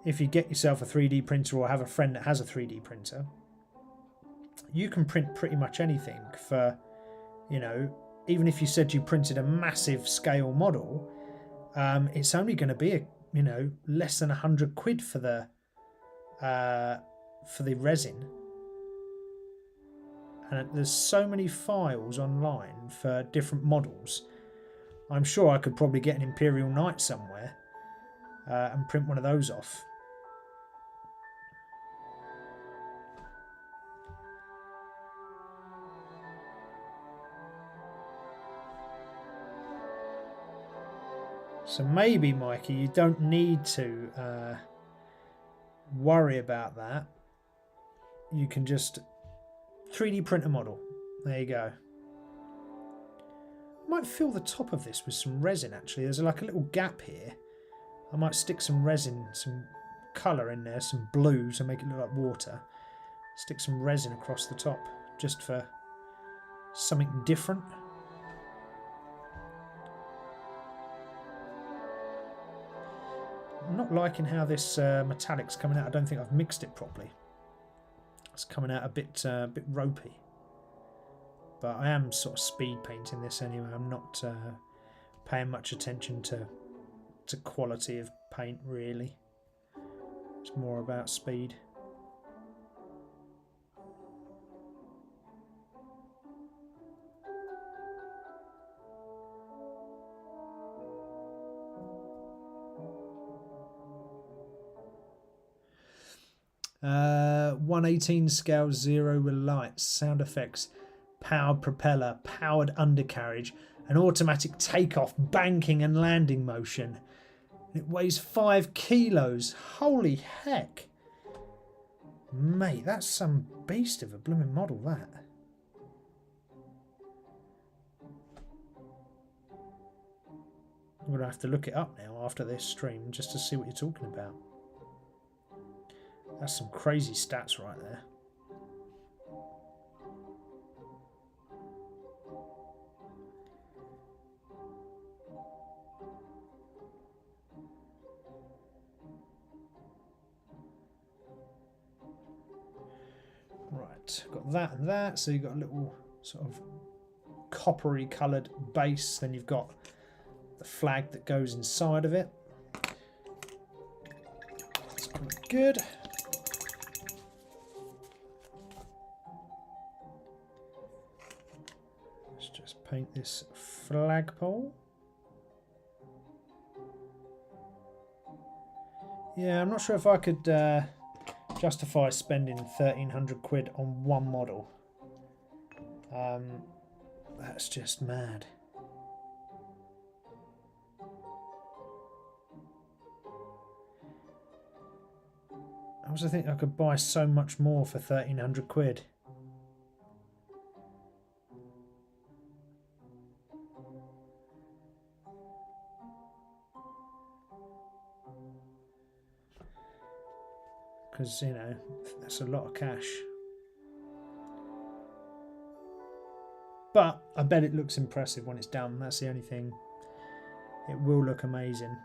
if you get yourself a 3D printer or have a friend that has a 3D printer, you can print pretty much anything for, you know, even if you said you printed a massive scale model, it's only going to be, you know, less than 100 quid for the resin. And there's so many files online for different models. I'm sure I could probably get an Imperial Knight somewhere and print one of those off. So maybe, Mikey, you don't need to worry about that. You can just 3D print a model. There you go. I might fill the top of this with some resin, actually. There's like a little gap here. I might stick some resin, some colour in there, some blue to make it look like water. Stick some resin across the top, just for something different. I'm not liking how this metallic's coming out. I don't think I've mixed it properly. It's coming out a bit ropey. But I am sort of speed painting this anyway. I'm not paying much attention to quality of paint, really. It's more about speed. Uh, 118 scale, 0 with lights, sound effects, powered propeller, powered undercarriage, an automatic takeoff, banking and landing motion. It weighs 5 kilos. Holy heck. Mate, that's some beast of a blooming model, that. I'm going to have to look it up now after this stream just to see what you're talking about. That's some crazy stats right there. Right, got that and that. So you've got a little sort of coppery coloured base. Then you've got the flag that goes inside of it. That's quite good. Let's just paint this flagpole. Yeah, I'm not sure if I could justify spending 1,300 quid on one model. That's just mad. I also think I could buy so much more for 1,300 quid. Because, you know, that's a lot of cash. But I bet it looks impressive when it's done. That's the only thing. It will look amazing.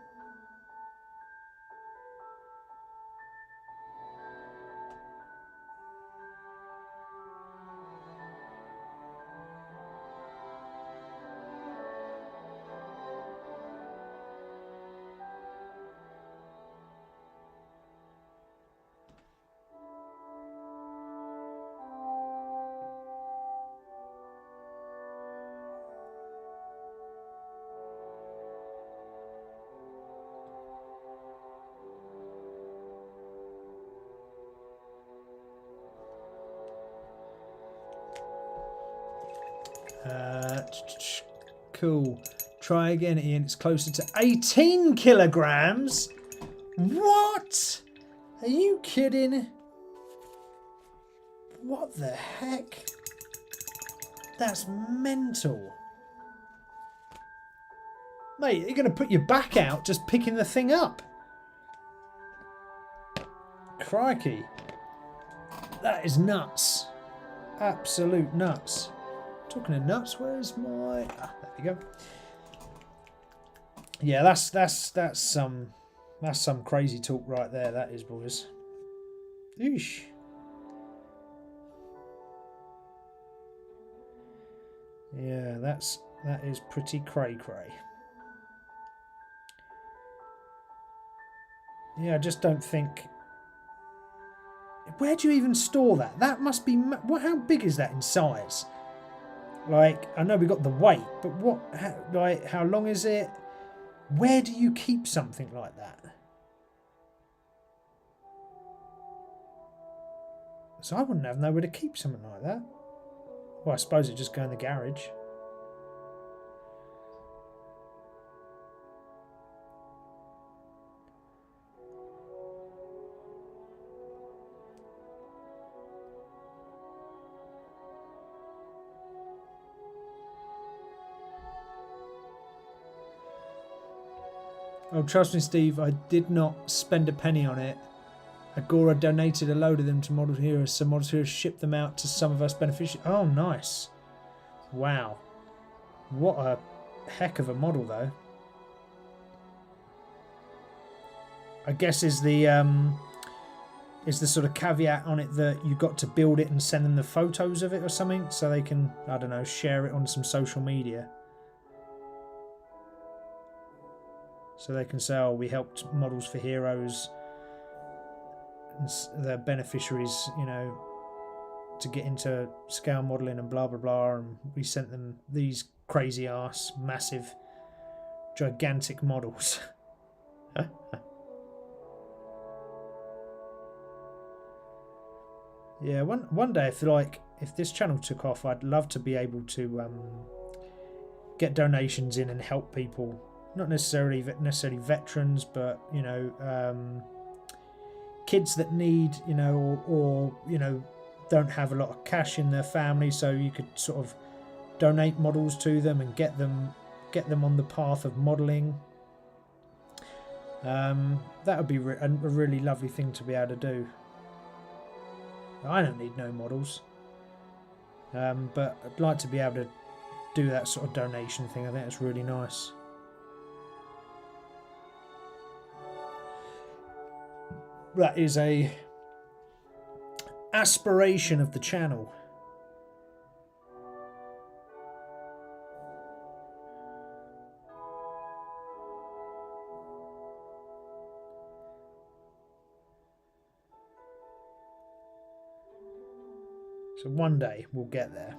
Cool. Try again, Ian. It's closer to 18 kilograms. What? Are you kidding? What the heck? That's mental. Mate, you're going to put your back out just picking the thing up. Crikey. That is nuts. Absolute nuts. Talking of nuts, where's my... Ah, there we go. Yeah, that's some crazy talk right there. That is, boys. Eesh. Yeah, that is pretty cray. Yeah, I just don't think. Where do you even store that? That must be. How big is that in size? Like, I know we got the weight, but what? How long is it? Where do you keep something like that? So I wouldn't have nowhere to keep something like that. Well, I suppose it'd just go in the garage. Oh, trust me, Steve, I did not spend a penny on it. Agora donated a load of them to Model Heroes, so Model Heroes shipped them out to some of us beneficiaries. Oh, nice. Wow. What a heck of a model, though. I guess is the sort of caveat on it that you got to build it and send them the photos of it or something, so they can, I don't know, share it on some social media. So they can say, oh, we helped Models for Heroes the beneficiaries, you know, to get into scale modelling and blah blah blah, and we sent them these crazy ass massive gigantic models. Yeah, one day if this channel took off, I'd love to be able to get donations in and help people, not necessarily veterans, but you know, kids that need, you know, or you know, don't have a lot of cash in their family, so you could sort of donate models to them and get them on the path of modelling. That would be a really lovely thing to be able to do. I don't need no models, but I'd like to be able to do that sort of donation thing. I think it's really nice. That is a aspiration of the channel. So one day we'll get there.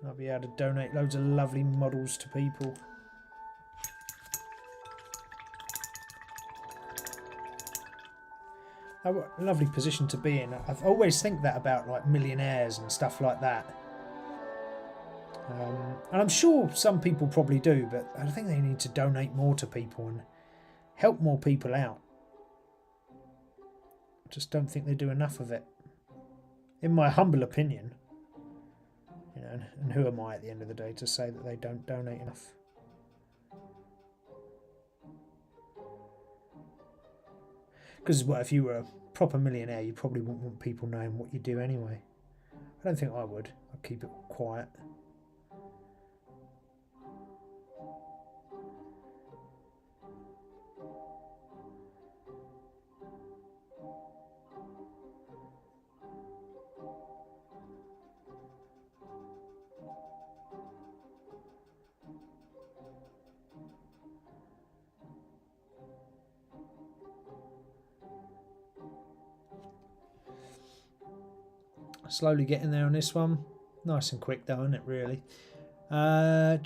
I'll be able to donate loads of lovely models to people. Oh, what a lovely position to be in. I've always think that about like millionaires and stuff like that. And I'm sure some people probably do, but I think they need to donate more to people and help more people out. I just don't think they do enough of it, in my humble opinion. You know, and who am I at the end of the day to say that they don't donate enough? Because well, if you were a proper millionaire, you probably wouldn't want people knowing what you do anyway. I don't think I would. I'd keep it quiet. Slowly getting there on this one. Nice and quick though, isn't it, really? At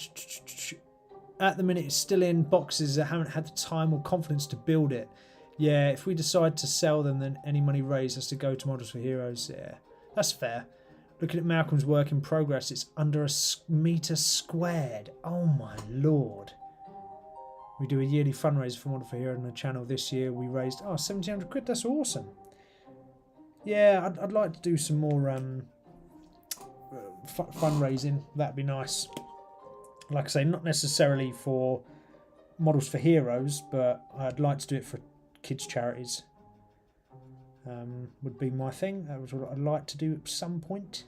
the minute it's still in boxes. I haven't had the time or confidence to build it. Yeah, if we decide to sell them, then any money raised has to go to Models for Heroes. Yeah, that's fair. Looking at Malcolm's work in progress, it's under a metre squared. Oh my lord. We do a yearly fundraiser for Model for Heroes on the channel. This year we raised 1,700 quid. That's awesome. Yeah, I'd like to do some more fundraising. That'd be nice. Like I say, not necessarily for Models for Heroes, but I'd like to do it for kids' charities. Would be my thing. That was what I'd like to do at some point.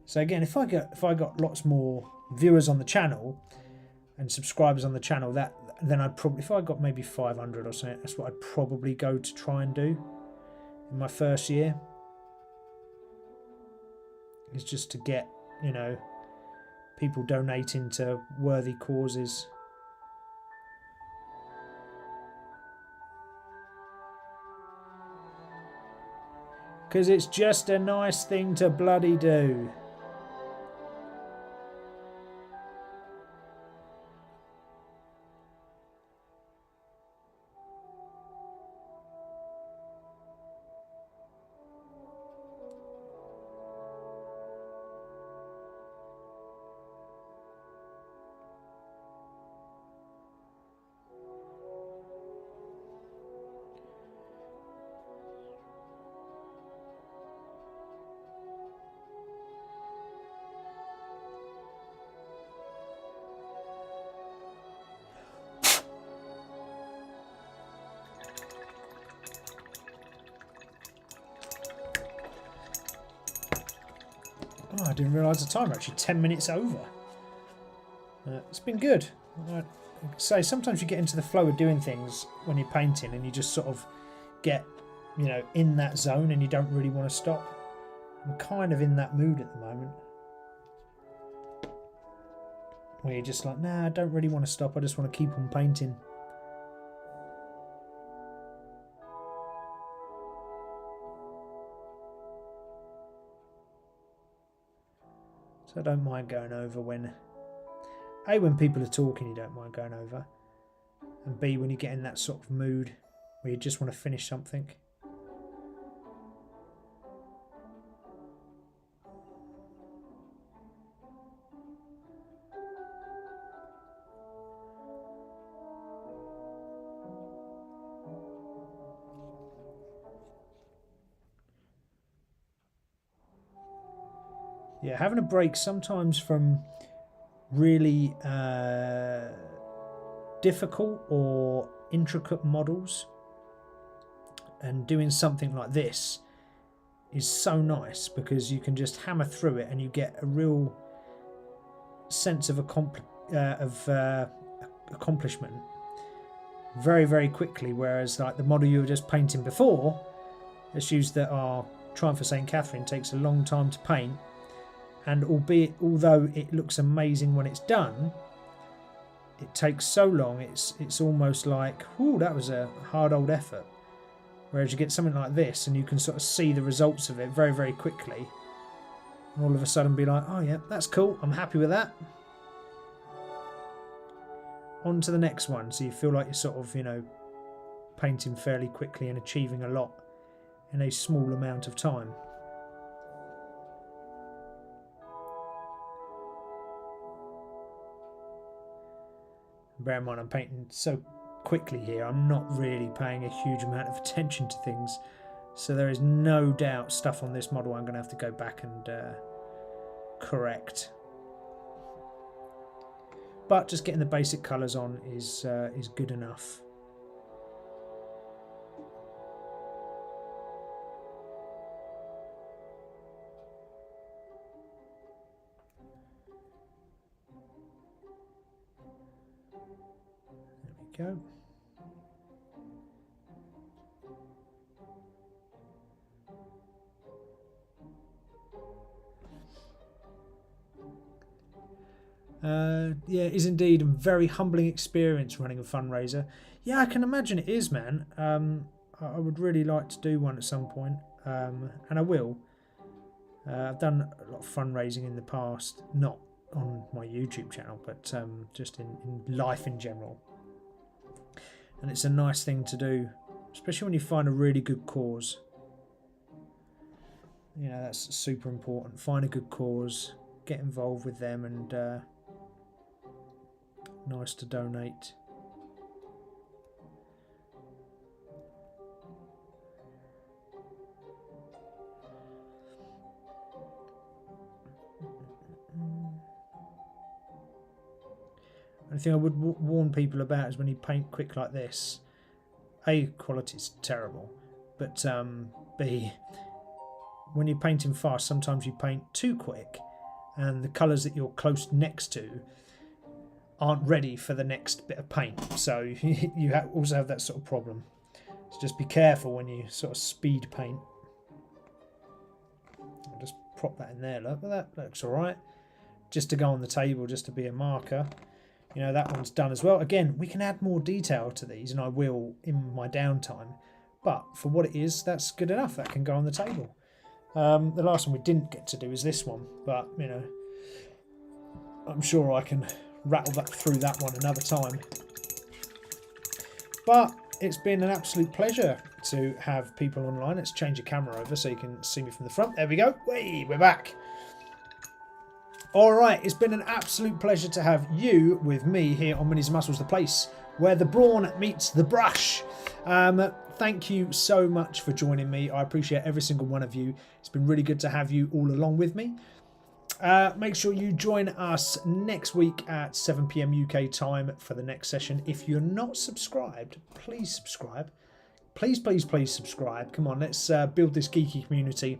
So again, if I got lots more viewers on the channel and subscribers on the channel, then I'd probably, if I got maybe 500 or something, that's what I'd probably go to try and do in my first year. Is just to get, you know, people donating to worthy causes. Because it's just a nice thing to bloody do. Oh, I didn't realise the time. We're actually 10 minutes over. It's been good. I'd say sometimes you get into the flow of doing things when you're painting and you just sort of get, you know, in that zone and you don't really want to stop. I'm kind of in that mood at the moment. where you're just like, nah, I don't really want to stop, I just want to keep on painting. So I don't mind going over when... A, when people are talking you don't mind going over. And B, when you get in that sort of mood where you just want to finish something. Yeah, having a break sometimes from really difficult or intricate models and doing something like this is so nice, because you can just hammer through it and you get a real sense of accomplishment very, very quickly, whereas like the model you were just painting before, let's use that our Triumph for St. Catherine, takes a long time to paint. And although it looks amazing when it's done, it takes so long, it's almost like, whoo, that was a hard old effort. Whereas you get something like this and you can sort of see the results of it very, very quickly. And all of a sudden be like, oh yeah, that's cool, I'm happy with that. On to the next one. So you feel like you're sort of, you know, painting fairly quickly and achieving a lot in a small amount of time. Bear in mind, I'm painting so quickly here, I'm not really paying a huge amount of attention to things, so there is no doubt stuff on this model I'm going to have to go back and correct. But just getting the basic colours on is good enough. Go. Yeah, it is indeed a very humbling experience running a fundraiser. Yeah, I can imagine it is, man. I would really like to do one at some point, and I will. I've done a lot of fundraising in the past, not on my YouTube channel, but just in life in general. And it's a nice thing to do, especially when you find a really good cause. You know, that's super important. Find a good cause, get involved with them, and nice to donate. The thing I would warn people about is when you paint quick like this, A, quality's terrible, but B, when you're painting fast, sometimes you paint too quick and the colours that you're close next to aren't ready for the next bit of paint, so you also have that sort of problem. So just be careful when you sort of speed paint. I'll just prop that in there, look, that looks alright. Just to go on the table, just to be a marker. You know, that one's done as well. Again, we can add more detail to these, and I will in my downtime. But for what it is, that's good enough. That can go on the table. The last one we didn't get to do is this one. But, you know, I'm sure I can rattle that through that one another time. But it's been an absolute pleasure to have people online. Let's change the camera over so you can see me from the front. There we go. Whee, we're back. Alright, it's been an absolute pleasure to have you with me here on Minis-N-Muscles, the place where the brawn meets the brush. Thank you so much for joining me. I appreciate every single one of you. It's been really good to have you all along with me. Make sure you join us next week at 7 PM UK time for the next session. If you're not subscribed, please subscribe. Please, please, please subscribe. Come on, let's build this geeky community.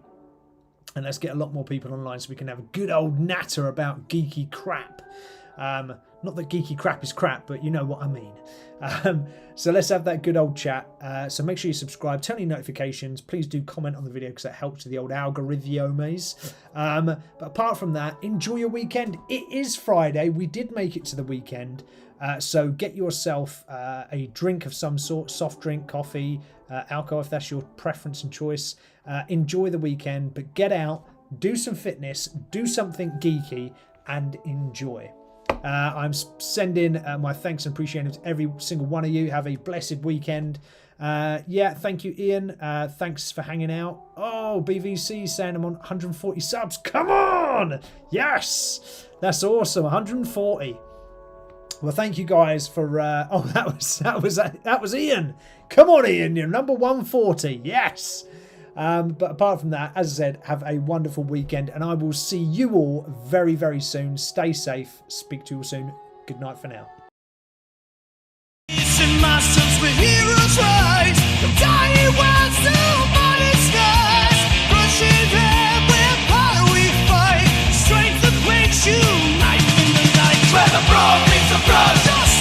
And let's get a lot more people online so we can have a good old natter about geeky crap. Not that geeky crap is crap, but you know what I mean. So let's have that good old chat. So make sure you subscribe, turn on your notifications. Please do comment on the video because that helps with the old algorithms. But apart from that, enjoy your weekend. It is Friday. We did make it to the weekend. So get yourself a drink of some sort, soft drink, coffee, alcohol if that's your preference and choice. Enjoy the weekend, but get out, do some fitness, do something geeky, and enjoy. I'm sending my thanks and appreciation to every single one of you. Have a blessed weekend. Thank you, Ian. Thanks for hanging out. Oh, BVC saying I'm on 140 subs. Come on! Yes! That's awesome. 140. Well, thank you guys for. That was Ian. Come on, Ian. You're number 140. Yes. But apart from that, as I said, have a wonderful weekend, and I will see you all very, very soon. Stay safe. Speak to you all soon. Good night for now. Muscles with heroes rise, the dying world's new body skies, rushing there where power we fight, strength that makes you light in the night, where the brawn meets the brawn.